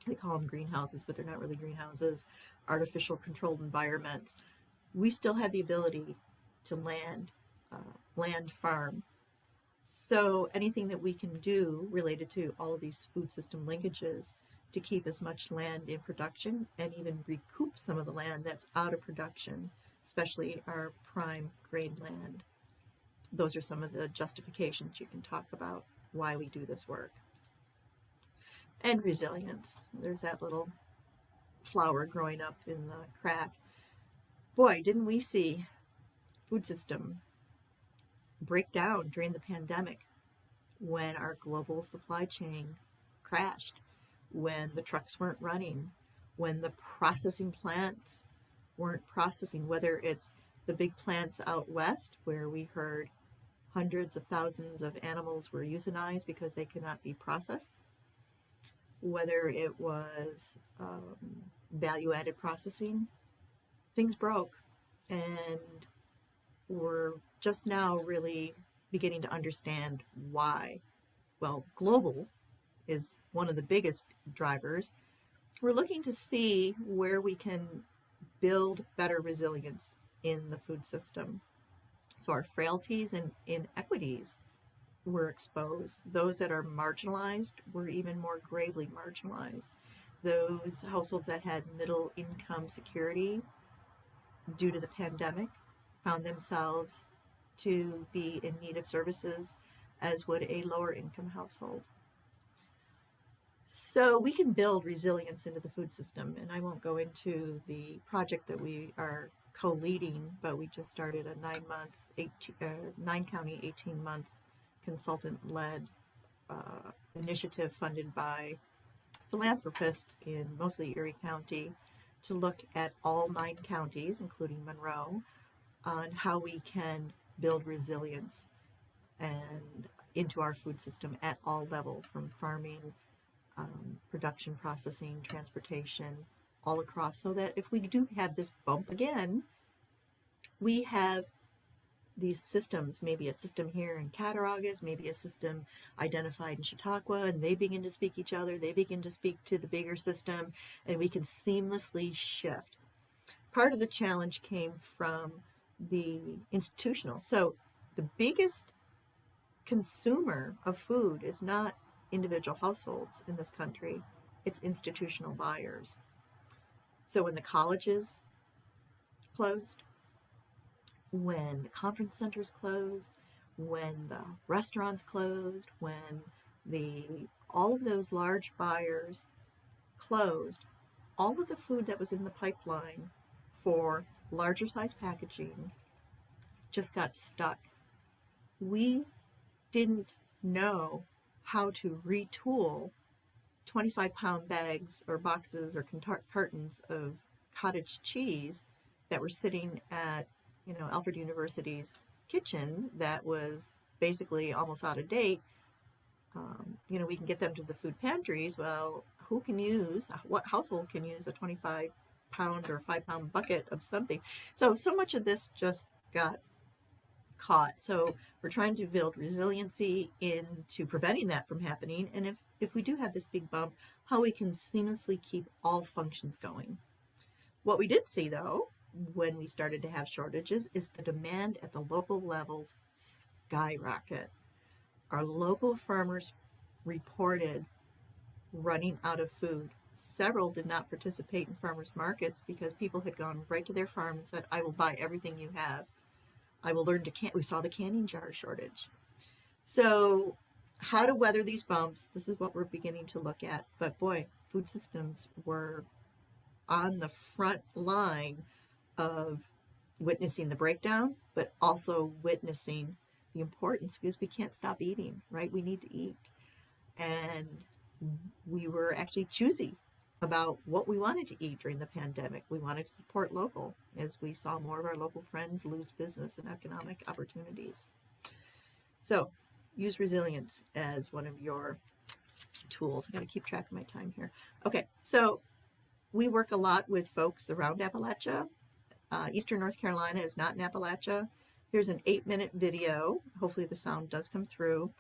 they call them greenhouses, but they're not really greenhouses, artificial controlled environments. We still have the ability to land farm. So anything that we can do related to all of these food system linkages to keep as much land in production and even recoup some of the land that's out of production, especially our prime grade land. Those are some of the justifications you can talk about why we do this work. And resilience. There's that little flower growing up in the crack. Boy, didn't we see food system break down during the pandemic when our global supply chain crashed, when the trucks weren't running, when the processing plants weren't processing, whether it's the big plants out west where we heard hundreds of thousands of animals were euthanized because they could not be processed, whether it was value-added processing, things broke. And we're just now really beginning to understand why. Well, global is one of the biggest drivers. We're looking to see where we can build better resilience in the food system. So our frailties and inequities were exposed. Those that are marginalized were even more gravely marginalized. Those households that had middle income security due to the pandemic found themselves to be in need of services as would a lower income household. So we can build resilience into the food system, and I won't go into the project that we are co-leading, but we just started a 9-county, 18-month consultant-led initiative funded by philanthropists in mostly Erie County to look at all 9 counties, including Monroe, on how we can build resilience and into our food system at all levels, from farming, production, processing, transportation, all across, so that if we do have this bump again, we have these systems, maybe a system here in Cattaraugus, maybe a system identified in Chautauqua, and they begin to speak each other, they begin to speak to the bigger system, and we can seamlessly shift. Part of the challenge came from the institutional. So the biggest consumer of food is not individual households in this country, it's institutional buyers. So when the colleges closed, when the conference centers closed, when the restaurants closed, when all of those large buyers closed, all of the food that was in the pipeline for larger size packaging just got stuck. We didn't know how to retool 25-pound bags or boxes or cartons of cottage cheese that were sitting at, Alfred University's kitchen that was basically almost out of date. We can get them to the food pantries. Well, what household can use a 25-pound or 5-pound bucket of something? So much of this just got caught. So we're trying to build resiliency into preventing that from happening. And if we do have this big bump, how we can seamlessly keep all functions going. What we did see, though, when we started to have shortages, is the demand at the local levels skyrocket. Our local farmers reported running out of food. Several did not participate in farmers markets because people had gone right to their farm and said, I will buy everything you have. I will learn to can. We saw the canning jar shortage. So how to weather these bumps, this is what we're beginning to look at. But boy, food systems were on the front line of witnessing the breakdown, but also witnessing the importance, because we can't stop eating, right? We need to eat. And we were actually choosy about what we wanted to eat during the pandemic. We wanted to support local as we saw more of our local friends lose business and economic opportunities. So use resilience as one of your tools. I got to keep track of my time here. Okay, so we work a lot with folks around Appalachia. Eastern North Carolina is not in Appalachia. Here's an 8-minute video. Hopefully the sound does come through.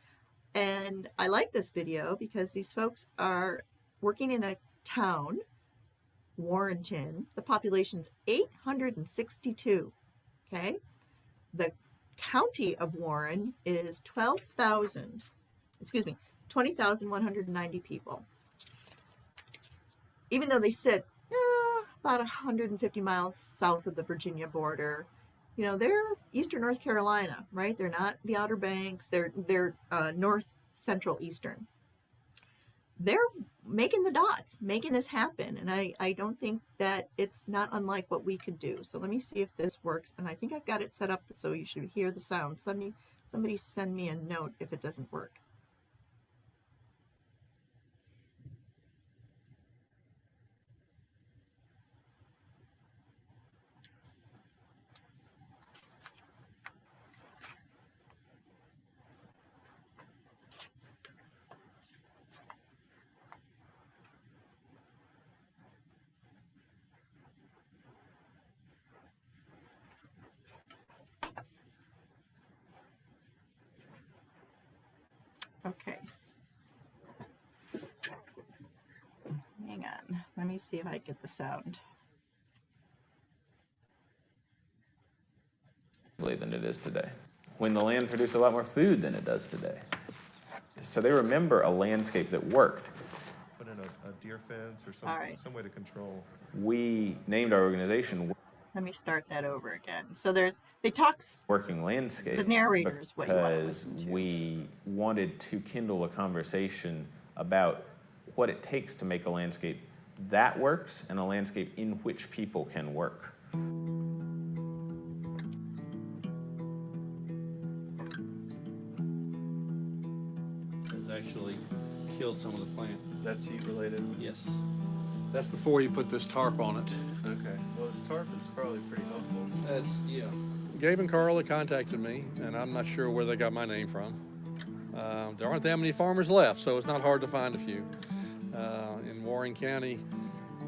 And I like this video because these folks are working in a town, Warrenton. The population's 862, okay? The county of Warren is 20,190 people. Even though they sit about 150 miles south of the Virginia border, they're Eastern North Carolina, right? They're not the Outer Banks. They're north central eastern. They're making the dots, making this happen. And I don't think that it's not unlike what we could do. So let me see if this works. And I think I've got it set up so you should hear the sound. Somebody send me a note if it doesn't work. Okay. Hang on. Let me see if I get the sound. Than it is today, when the land produced a lot more food than it does today. So they remember a landscape that worked. Put in a deer fence or some way to control. We named our organization. Let me start that over again. So they talk Working Landscapes. The narrators, because we wanted to kindle a conversation about what it takes to make a landscape that works and a landscape in which people can work. Actually killed some of the plant. That's heat related? Yes. That's before you put this tarp on it. Okay. Well, this tarp is probably pretty helpful. Yeah. Gabe and Carla contacted me, and I'm not sure where they got my name from. There aren't that many farmers left, so it's not hard to find a few. In Warren County,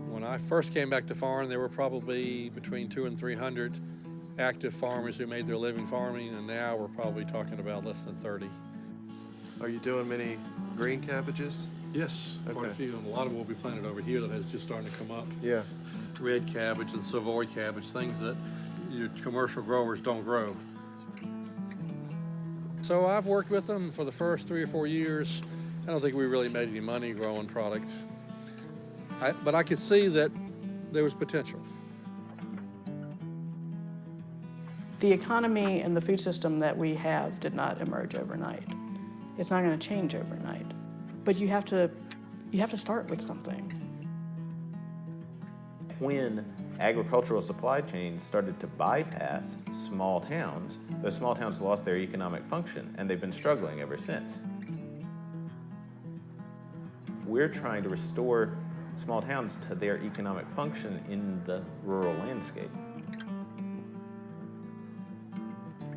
when I first came back to farm, there were probably between 200 and 300 active farmers who made their living farming, and now we're probably talking about less than 30. Are you doing many green cabbages? Yes, quite a few, and a lot of them will be planted over here that is just starting to come up. Yeah. Red cabbage and Savoy cabbage, things that your commercial growers don't grow. So I've worked with them for the first 3 or 4 years. I don't think we really made any money growing product, but I could see that there was potential. The economy and the food system that we have did not emerge overnight. It's not going to change overnight. But you have to start with something. When agricultural supply chains started to bypass small towns, those small towns lost their economic function, and they've been struggling ever since. We're trying to restore small towns to their economic function in the rural landscape.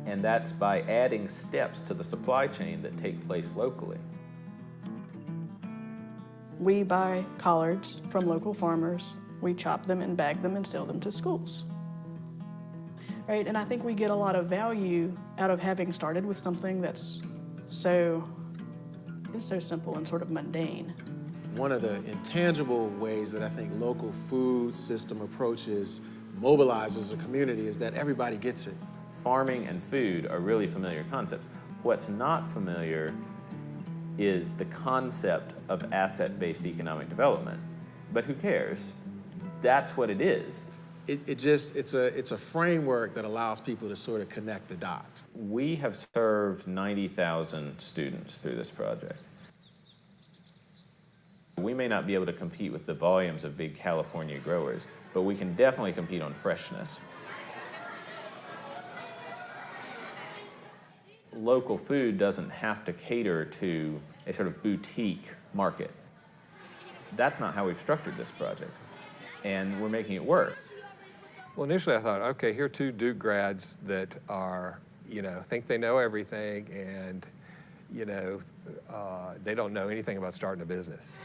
And that's by adding steps to the supply chain that take place locally. We buy collards from local farmers. We chop them and bag them and sell them to schools. Right? And I think we get a lot of value out of having started with something that's so simple and sort of mundane. One of the intangible ways that I think local food system approaches mobilizes a community is that everybody gets it. Farming and food are really familiar concepts. What's not familiar is the concept of asset-based economic development. But who cares? That's what it is. It's a framework that allows people to sort of connect the dots. We have served 90,000 students through this project. We may not be able to compete with the volumes of big California growers, but we can definitely compete on freshness. Local food doesn't have to cater to a sort of boutique market. That's not how we've structured this project, and we're making it work. Well, initially I thought, okay, here are two Duke grads that are, think they know everything, and, they don't know anything about starting a business.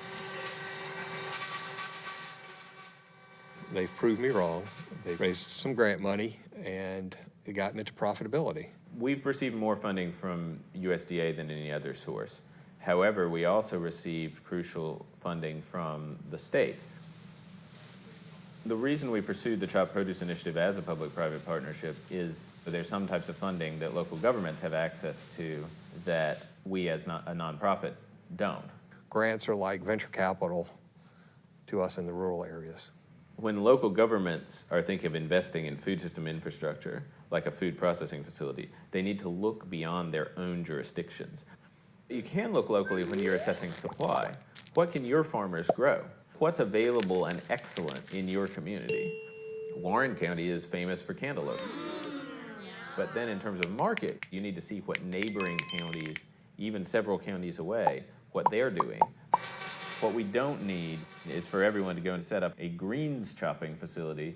They've proved me wrong. They've raised some grant money and gotten into profitability. We've received more funding from USDA than any other source. However, we also received crucial funding from the state. The reason we pursued the Child Produce Initiative as a public-private partnership is that there's some types of funding that local governments have access to that we as a nonprofit don't. Grants are like venture capital to us in the rural areas. When local governments are thinking of investing in food system infrastructure, like a food processing facility, they need to look beyond their own jurisdictions. You can look locally when you're assessing supply. What can your farmers grow? What's available and excellent in your community? Warren County is famous for cantaloupes. But then in terms of market, you need to see what neighboring counties, even several counties away, what they're doing. What we don't need is for everyone to go and set up a greens chopping facility.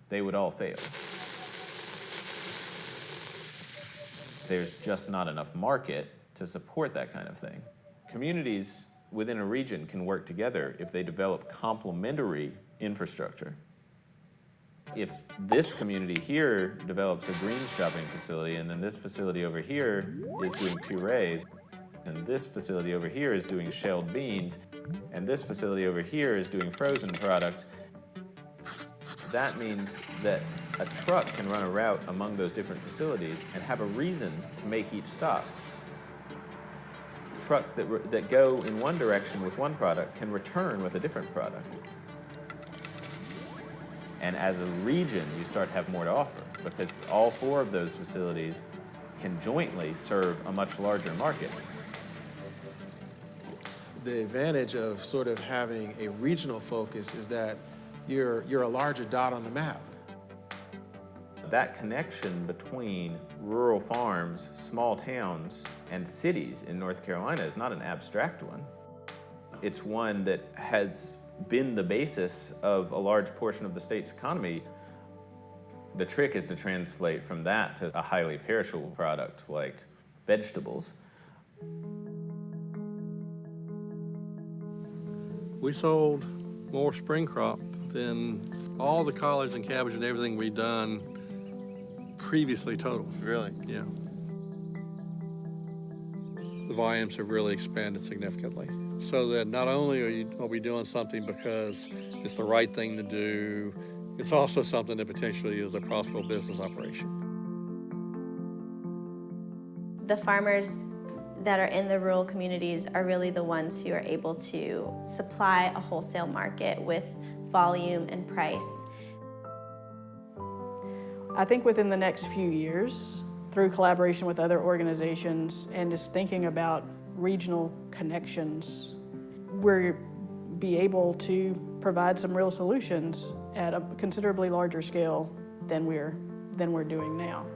They would all fail. There's just not enough market to support that kind of thing. Communities within a region can work together if they develop complementary infrastructure. If this community here develops a greens chopping facility, and then this facility over here is doing purees, and this facility over here is doing shelled beans, and this facility over here is doing frozen products, that means that a truck can run a route among those different facilities and have a reason to make each stop. Trucks that go in one direction with one product can return with a different product. And as a region, you start to have more to offer because all four of those facilities can jointly serve a much larger market. The advantage of sort of having a regional focus is that you're a larger dot on the map. That connection between rural farms, small towns, and cities in North Carolina is not an abstract one. It's one that has been the basis of a large portion of the state's economy. The trick is to translate from that to a highly perishable product like vegetables. We sold more spring crop than all the collards and cabbage and everything we've done previously total. Really? Yeah. The volumes have really expanded significantly. So that not only are we doing something because it's the right thing to do, it's also something that potentially is a profitable business operation. The farmers that are in the rural communities are really the ones who are able to supply a wholesale market with volume and price. I think within the next few years, through collaboration with other organizations and just thinking about regional connections, we'll be able to provide some real solutions at a considerably larger scale than we're doing now.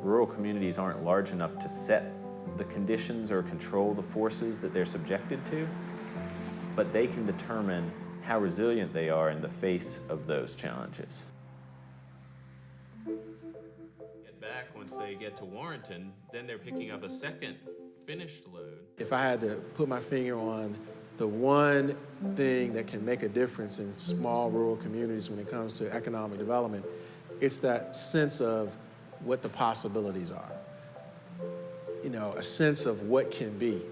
Rural communities aren't large enough to set the conditions or control the forces that they're subjected to, but they can determine how resilient they are in the face of those challenges. Get back once they get to Warrenton, then they're picking up a second finished load. If I had to put my finger on the one thing that can make a difference in small rural communities when it comes to economic development, it's that sense of what the possibilities are. You know, a sense of what can be.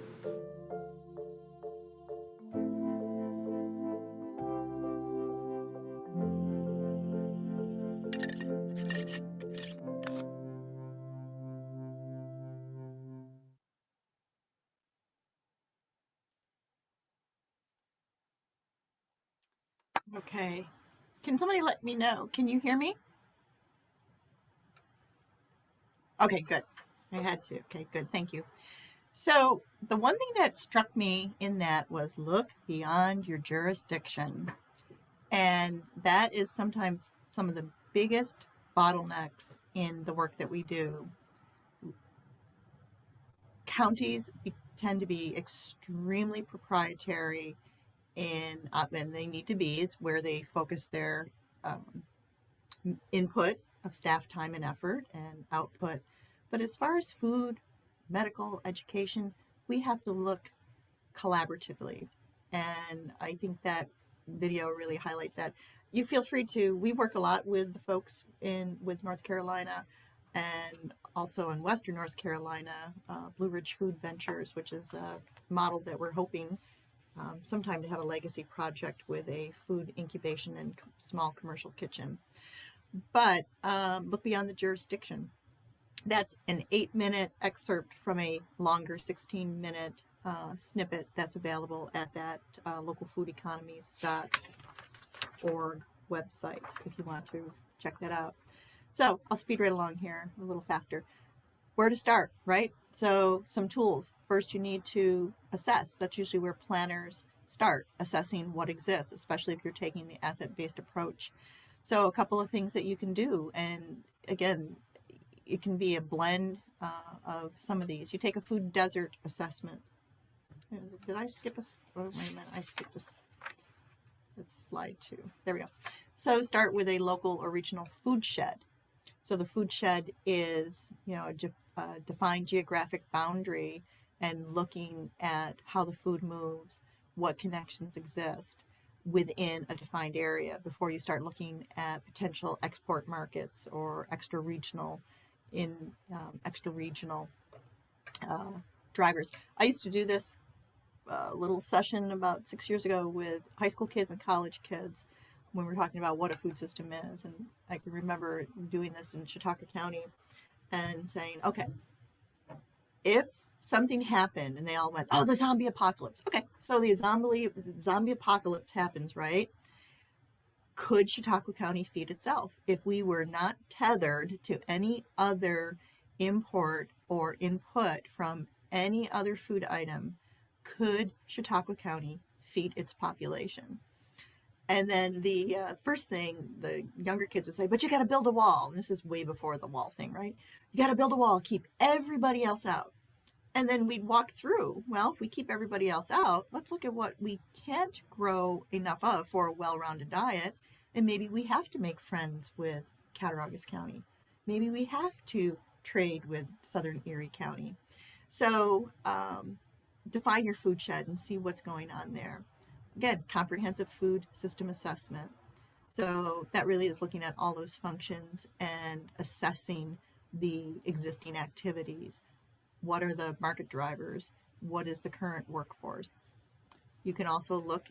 Okay. Can somebody let me know? Can you hear me? Okay, good. I had to. Okay, good. Thank you. So the one thing that struck me in that was look beyond your jurisdiction. And that is sometimes some of the biggest bottlenecks in the work that we do. Counties tend to be extremely proprietary in, and they need to be, is where they focus their input of staff time and effort and output. But as far as food, medical, education, we have to look collaboratively. And I think that video really highlights that. You feel free to, we work a lot with the folks with North Carolina and also in Western North Carolina, Blue Ridge Food Ventures, which is a model that we're hoping sometime to have a legacy project with a food incubation and small commercial kitchen. But look beyond the jurisdiction. That's an 8-minute excerpt from a longer 16-minute snippet that's available at that localfoodeconomies.org website if you want to check that out. So I'll speed right along here a little faster. Where to start, right? So some tools. First, you need to assess. That's usually where planners start, assessing what exists, especially if you're taking the asset-based approach. So a couple of things that you can do, and again, it can be a blend of some of these. You take a food desert assessment. Did I skip a? Oh, wait a minute, I skipped a. Let's slide 2. There we go. So start with a local or regional food shed. So the food shed is, you know, a defined geographic boundary and looking at how the food moves, what connections exist within a defined area before you start looking at potential export markets or extra regional drivers. I used to do this little session about 6 years ago with high school kids and college kids when we were talking about what a food system is. And I can remember doing this in Chautauqua County and saying, okay, if something happened and they all went, oh, the zombie apocalypse. Okay, so the zombie apocalypse happens, right? Could Chautauqua County feed itself if we were not tethered to any other import or input from any other food item? Could Chautauqua County feed its population? And then the first thing the younger kids would say, but you got to build a wall. And this is way before the wall thing, right? You got to build a wall, keep everybody else out. And then we'd walk through, well, if we keep everybody else out, let's look at what we can't grow enough of for a well-rounded diet. And maybe we have to make friends with Cattaraugus County. Maybe we have to trade with Southern Erie County. So define your food shed and see what's going on there. Again, comprehensive food system assessment. So that really is looking at all those functions and assessing the existing activities. What are the market drivers? What is the current workforce? You can also look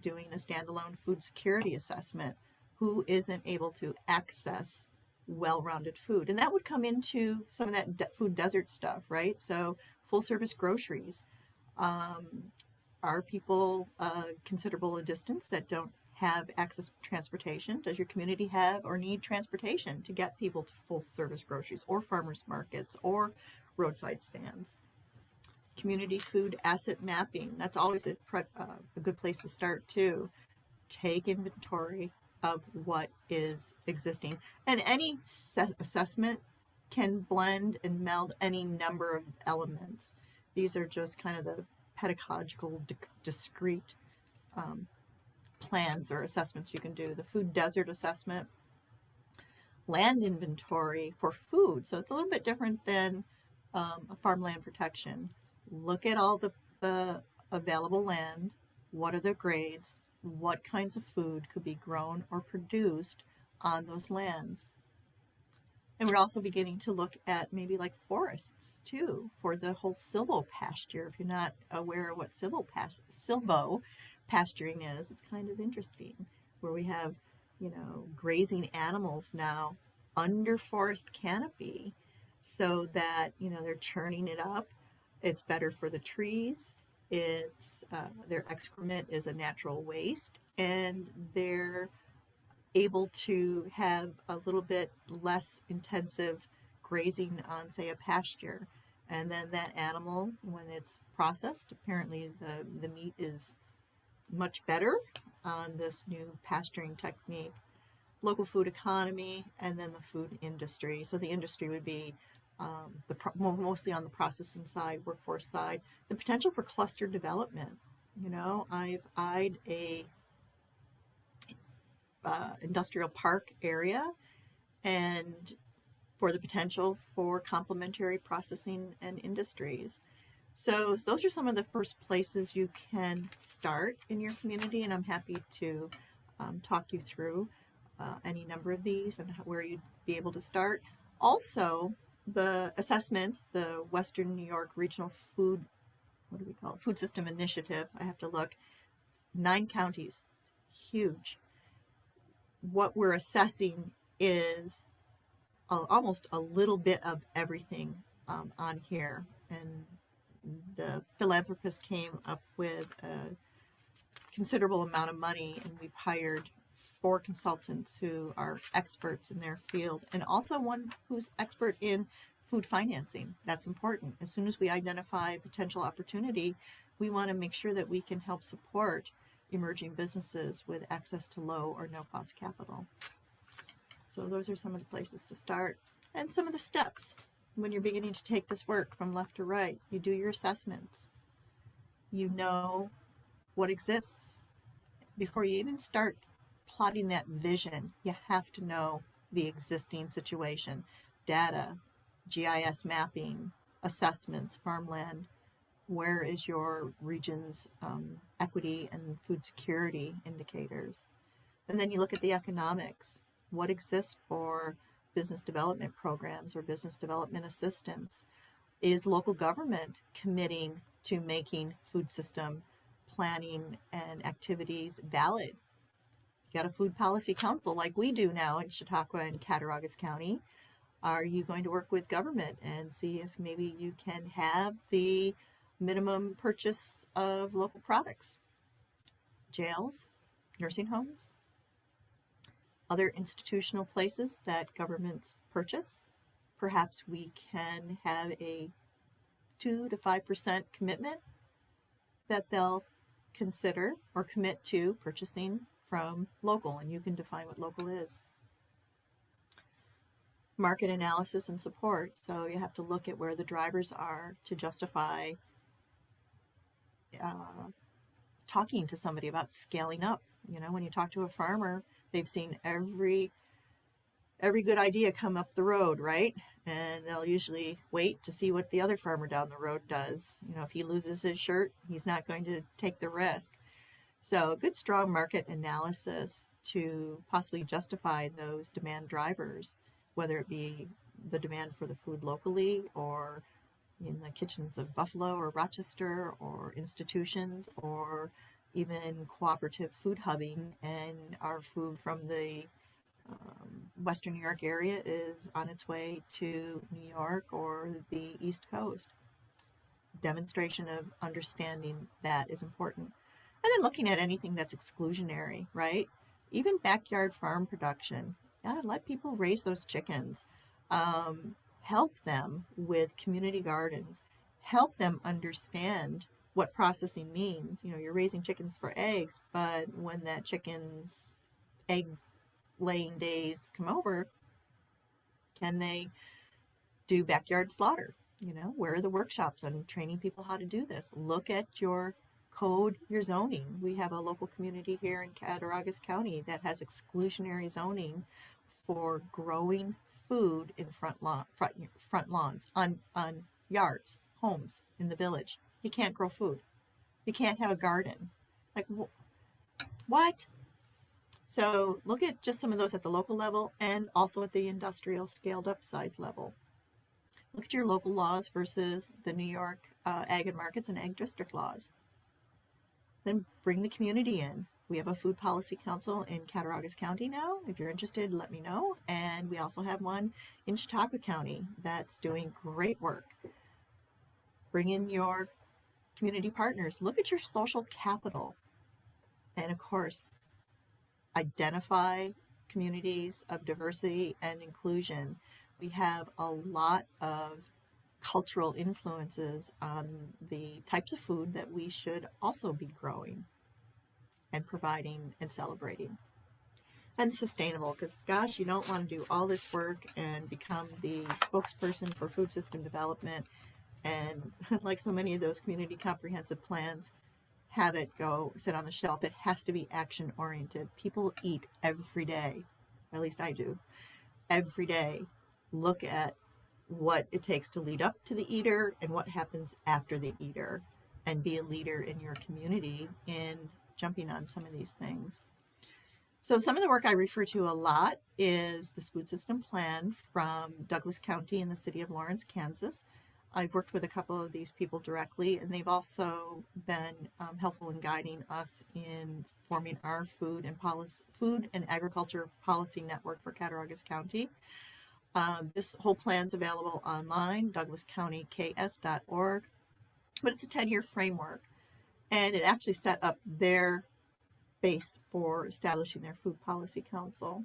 doing a standalone food security assessment. Who isn't able to access well-rounded food? And that would come into some of that food desert stuff, right? So full service groceries, are people considerable a distance that don't have access to transportation? Does your community have or need transportation to get people to full service groceries or farmers markets or roadside stands? Community food asset mapping. That's always a good place to start too. Take inventory of what is existing. And any assessment can blend and meld any number of elements. These are just kind of the pedagogical, discrete plans or assessments you can do. The food desert assessment, land inventory for food. So it's a little bit different than a farmland protection. Look at all the available land. What are the grades? What kinds of food could be grown or produced on those lands? And we're also beginning to look at maybe like forests too for the whole silvopasture. If you're not aware of what silvopasturing is, it's kind of interesting where we have, grazing animals now under forest canopy so that, they're churning it up. It's better for the trees. It's their excrement is a natural waste, and they're able to have a little bit less intensive grazing on, say, a pasture. And then that animal, when it's processed, apparently the meat is much better on this new pasturing technique. Local food economy, and then the food industry. So the industry would be mostly on the processing side, workforce side. The potential for cluster development. I've eyed a industrial park area, and for the potential for complementary processing and industries. So those are some of the first places you can start in your community, and I'm happy to talk you through any number of these and where you'd be able to start. Also, the assessment, the Western New York Regional Food, Food System Initiative, I have to look, 9 counties, huge. What we're assessing is almost a little bit of everything on here. And the philanthropist came up with a considerable amount of money, and we've hired 4 consultants who are experts in their field, and also one who's expert in food financing. That's important. As soon as we identify potential opportunity, we want to make sure that we can help support emerging businesses with access to low or no cost capital. So those are some of the places to start, and some of the steps when you're beginning to take this work from left to right. You do your assessments. You know what exists. Before you even start plotting that vision, you have to know the existing situation, data, GIS mapping, assessments, farmland. Where is your region's equity and food security indicators? And then you look at the economics. What exists for business development programs or business development assistance? Is local government committing to making food system planning and activities valid? You got a food policy council like we do now in Chautauqua and Cattaraugus County. Are you going to work with government and see if maybe you can have the minimum purchase of local products? Jails, nursing homes, other institutional places that governments purchase. Perhaps we can have a 2 to 5% commitment that they'll consider or commit to purchasing from local, and you can define what local is. Market analysis and support. So you have to look at where the drivers are to justify talking to somebody about scaling up. When you talk to a farmer, they've seen every good idea come up the road, right? And they'll usually wait to see what the other farmer down the road does. If he loses his shirt, he's not going to take the risk. So a good, strong market analysis to possibly justify those demand drivers, whether it be the demand for the food locally or in the kitchens of Buffalo or Rochester or institutions, or even cooperative food hubbing, and our food from the Western New York area is on its way to New York or the East Coast. demonstration of understanding that is important. And then looking at anything that's exclusionary, right? Even backyard farm production. Yeah, let people raise those chickens. Help them with community gardens. Help them understand what processing means. You know, you're raising chickens for eggs, but when that chicken's egg laying days come over, can they do backyard slaughter? You know, where are the workshops on training people how to do this? Look at your code, your zoning. We have a local community here in Cattaraugus County that has exclusionary zoning for growing food in front lawns, on yards, homes in the village. You can't grow food. You can't have a garden. Like, what? So look at just some of those at the local level and also at the industrial scaled up size level. Look at your local laws versus the New York ag and markets and ag district laws. Then bring the community in. We have a food policy council in Cattaraugus County now. If you're interested, let me know. And we also have one in Chautauqua County that's doing great work. Bring in your community partners. Look at your social capital. And of course, identify communities of diversity and inclusion. We have a lot of cultural influences on the types of food that we should also be growing and providing and celebrating. And sustainable, because gosh, you don't want to do all this work and become the spokesperson for food system development, and like so many of those community comprehensive plans, have it go sit on the shelf. It has to be action oriented. People eat every day, at least I do, every day. Look at what it takes to lead up to the eater and what happens after the eater, and be a leader in your community in jumping on some of these things. So some of the work I refer to a lot is this food system plan from Douglas County in the city of Lawrence, Kansas. I've worked with a couple of these people directly, and they've also been helpful in guiding us in forming our food and agriculture policy network for Cattaraugus County. This whole plan's available online, douglascountyks.org, but it's a 10-year framework, and it actually set up their base for establishing their food policy council.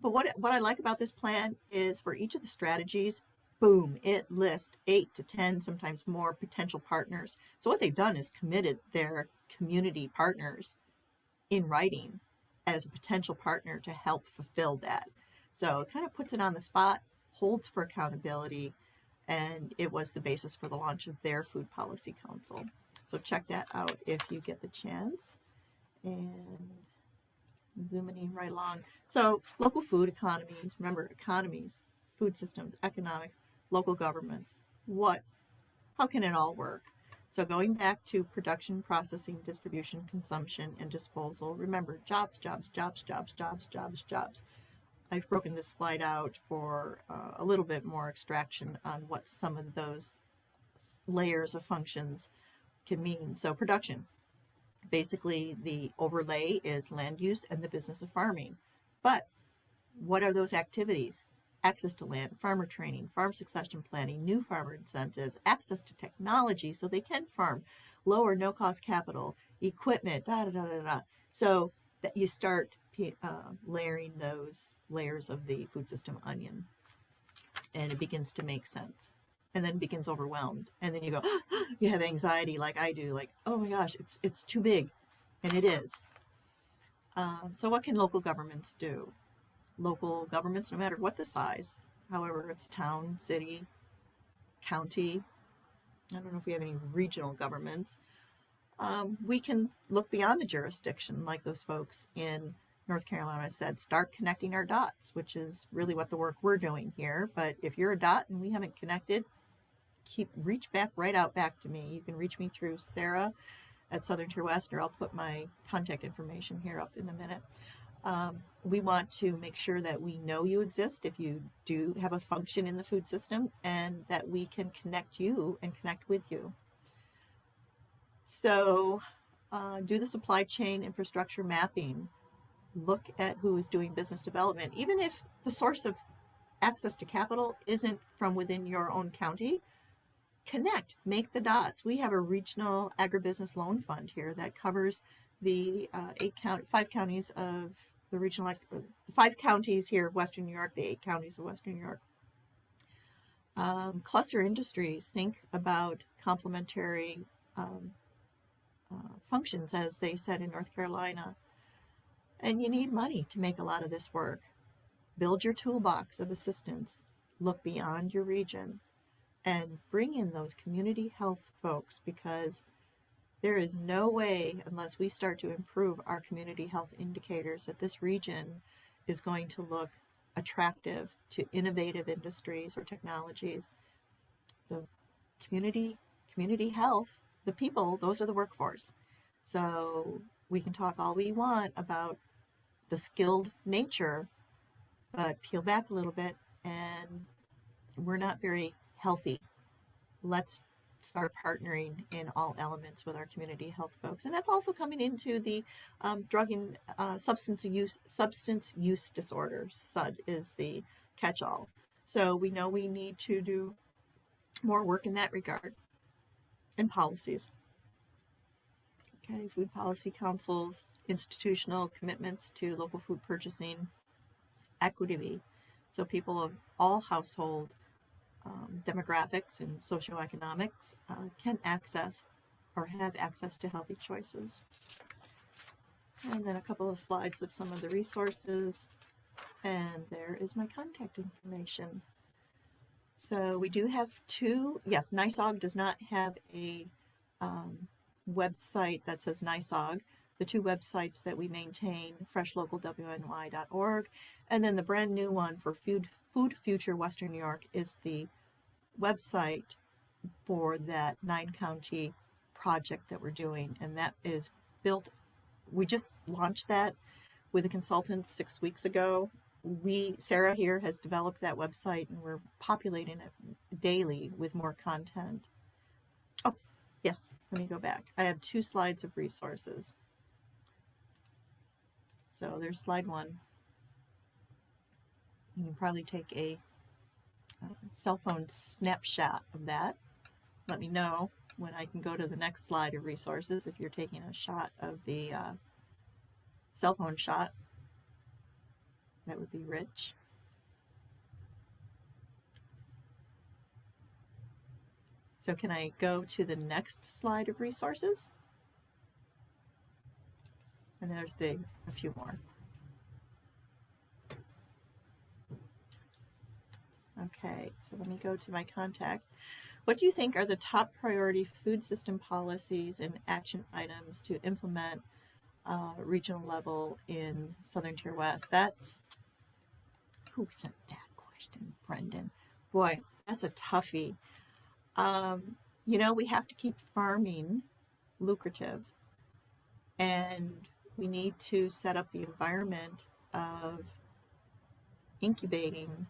But what I like about this plan is for each of the strategies, boom, it lists 8 to 10, sometimes more potential partners. So what they've done is committed their community partners in writing as a potential partner to help fulfill that. So it kind of puts it on the spot, holds for accountability, and it was the basis for the launch of their food policy council. So check that out if you get the chance. And zooming right along. So local food economies, remember economies, food systems, economics, local governments, how can it all work? So going back to production, processing, distribution, consumption, and disposal, remember jobs, jobs, jobs, jobs, jobs, jobs, jobs. I've broken this slide out for a little bit more extraction on what some of those layers of functions can mean. So production. Basically, the overlay is land use and the business of farming. But what are those activities? Access to land, farmer training, farm succession planning, new farmer incentives, access to technology so they can farm, low or no cost capital, equipment, So that you start layering those layers of the food system onion, and it begins to make sense. And then begins overwhelmed, and then you go, you have anxiety like I do, like, oh my gosh, it's too big, and it is. So what can local governments do? Local governments, no matter what the size, however it's town, city, county, I don't know if we have any regional governments, we can look beyond the jurisdiction, like those folks in North Carolina said, start connecting our dots, which is really what the work we're doing here. But if you're a dot and we haven't connected, reach back to me. You can reach me through Sarah at Southern Tier West, or I'll put my contact information here up in a minute. We want to make sure that we know you exist if you do have a function in the food system, and that we can connect you and connect with you. So do the supply chain infrastructure mapping. Look at who is doing business development. Even if the source of access to capital isn't from within your own county, connect, make the dots. We have a regional agribusiness loan fund here that covers the 5 counties of the regional, the 5 counties here of Western New York, the 8 counties of Western New York. Cluster industries, think about complementary functions, as they said in North Carolina. And you need money to make a lot of this work. Build your toolbox of assistance, look beyond your region, and bring in those community health folks, because there is no way, unless we start to improve our community health indicators, that this region is going to look attractive to innovative industries or technologies. The community health, the people, those are the workforce. So we can talk all we want about the skilled nature, but peel back a little bit and we're not very healthy. Let's start partnering in all elements with our community health folks. And that's also coming into the drug and substance use disorder. SUD is the catch-all. So we know we need to do more work in that regard, and policies. Okay, food policy councils, institutional commitments to local food purchasing, equity, so people of all household demographics and socioeconomics can access or have access to healthy choices. And then a couple of slides of some of the resources, and there is my contact information. So we do have 2, yes, NYSOG does not have a website that says NYSOG. The 2 websites that we maintain, FreshLocalWNY.org, and then the brand new one for Food Future Western New York is the website for that 9-county project that we're doing, and that is built. We just launched that with a consultant 6 weeks ago. Sarah here has developed that website, and we're populating it daily with more content. Oh, yes, let me go back. I have 2 slides of resources. So there's slide 1. You can probably take a cell phone snapshot of that. Let me know when I can go to the next slide of resources if you're taking a shot of the cell phone shot. That would be rich. So can I go to the next slide of resources? And there's a few more. Okay, so let me go to my contact. What do you think are the top priority food system policies and action items to implement regional level in Southern Tier West? That's, who sent that question? Brendan. Boy, that's a toughie. You know, we have to keep farming lucrative, and we need to set up the environment of incubating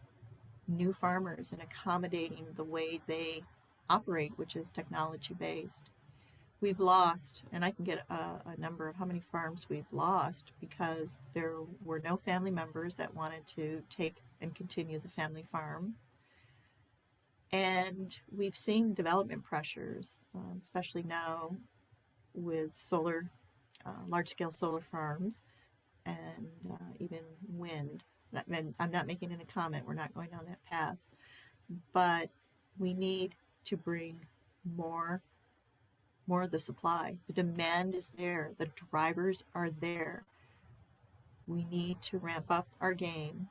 new farmers and accommodating the way they operate, which is technology based. We've lost, and I can get a number of how many farms we've lost because there were no family members that wanted to take and continue the family farm. And we've seen development pressures, especially now with solar, large-scale solar farms, and even wind. I'm not making any comment. We're not going down that path. But we need to bring more of the supply. The demand is there. The drivers are there. We need to ramp up our game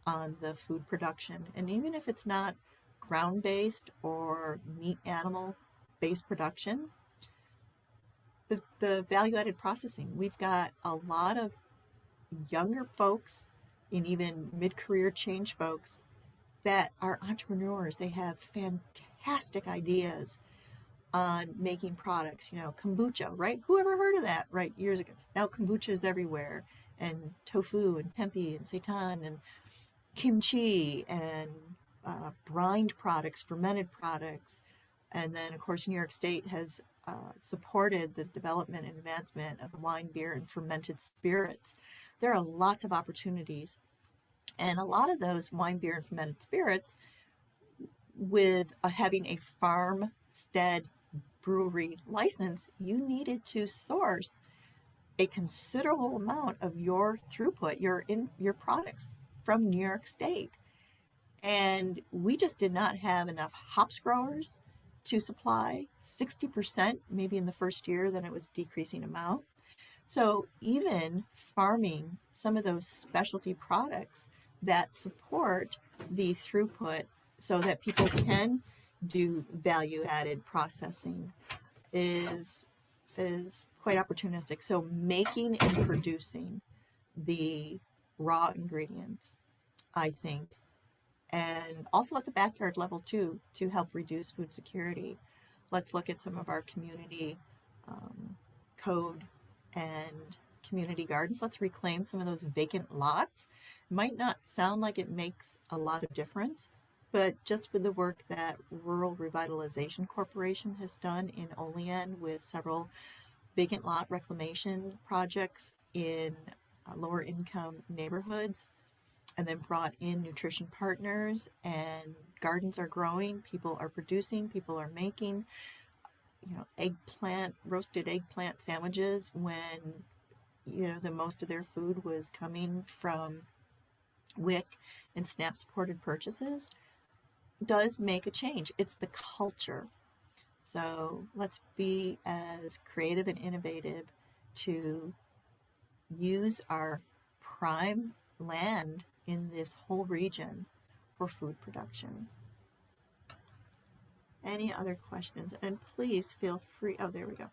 on the food production. And even if it's not ground-based or meat animal-based production, the value-added processing. We've got a lot of younger folks and even mid-career change folks that are entrepreneurs. They have fantastic ideas on making products, you know, kombucha, right? Who ever heard of that, right, years ago? Now kombucha is everywhere, and tofu and tempeh and seitan and kimchi and brined products, fermented products. And then, of course, New York State has supported the development and advancement of wine, beer, and fermented spirits. There are lots of opportunities. And a lot of those wine, beer, and fermented spirits, with having a farm homestead brewery license, you needed to source a considerable amount of your throughput, your products from New York State. And we just did not have enough hops growers to supply 60%, maybe in the first year, then it was a decreasing amount. So even farming some of those specialty products that support the throughput so that people can do value added processing is quite opportunistic. So making and producing the raw ingredients, I think, and also at the backyard level too, to help reduce food security. Let's look at some of our community code and community gardens. Let's reclaim some of those vacant lots. Might not sound like it makes a lot of difference, but just with the work that Rural Revitalization Corporation has done in Olean with several vacant lot reclamation projects in lower income neighborhoods, and then brought in nutrition partners, and gardens are growing, people are producing, people are making, roasted eggplant sandwiches when, the most of their food was coming from WIC and SNAP supported purchases, does make a change. It's the culture. So let's be as creative and innovative to use our prime land in this whole region for food production. Any other questions? And please feel free. Oh, there we go.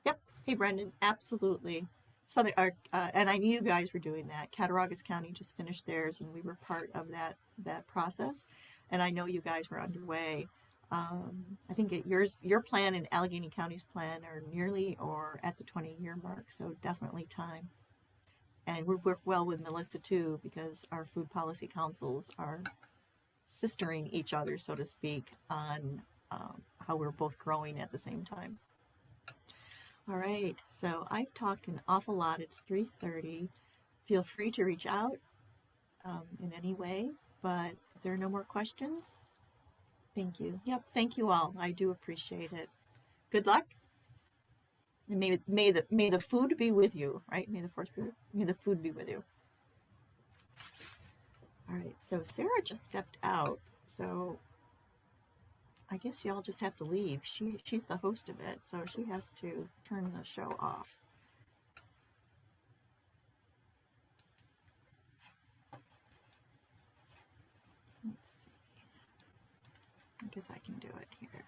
Yep. Hey, Brendan. Absolutely. Southern, and I knew you guys were doing that. Cattaraugus County just finished theirs, and we were part of that process. And I know you guys were underway. I think your plan and Allegheny County's plan are nearly or at the 20-year mark, so definitely time. And we work well with Melissa too, because our food policy councils are sistering each other, so to speak, on how we're both growing at the same time. All right, so I've talked an awful lot. It's 3:30. Feel free to reach out in any way, but if there are no more questions, thank you. Yep, thank you all. I do appreciate it. Good luck. And may the food be with you, right? May the food be with you. All right, so Sarah just stepped out, so I guess y'all just have to leave. She's the host of it, so she has to turn the show off. Let's see. I guess I can do it here.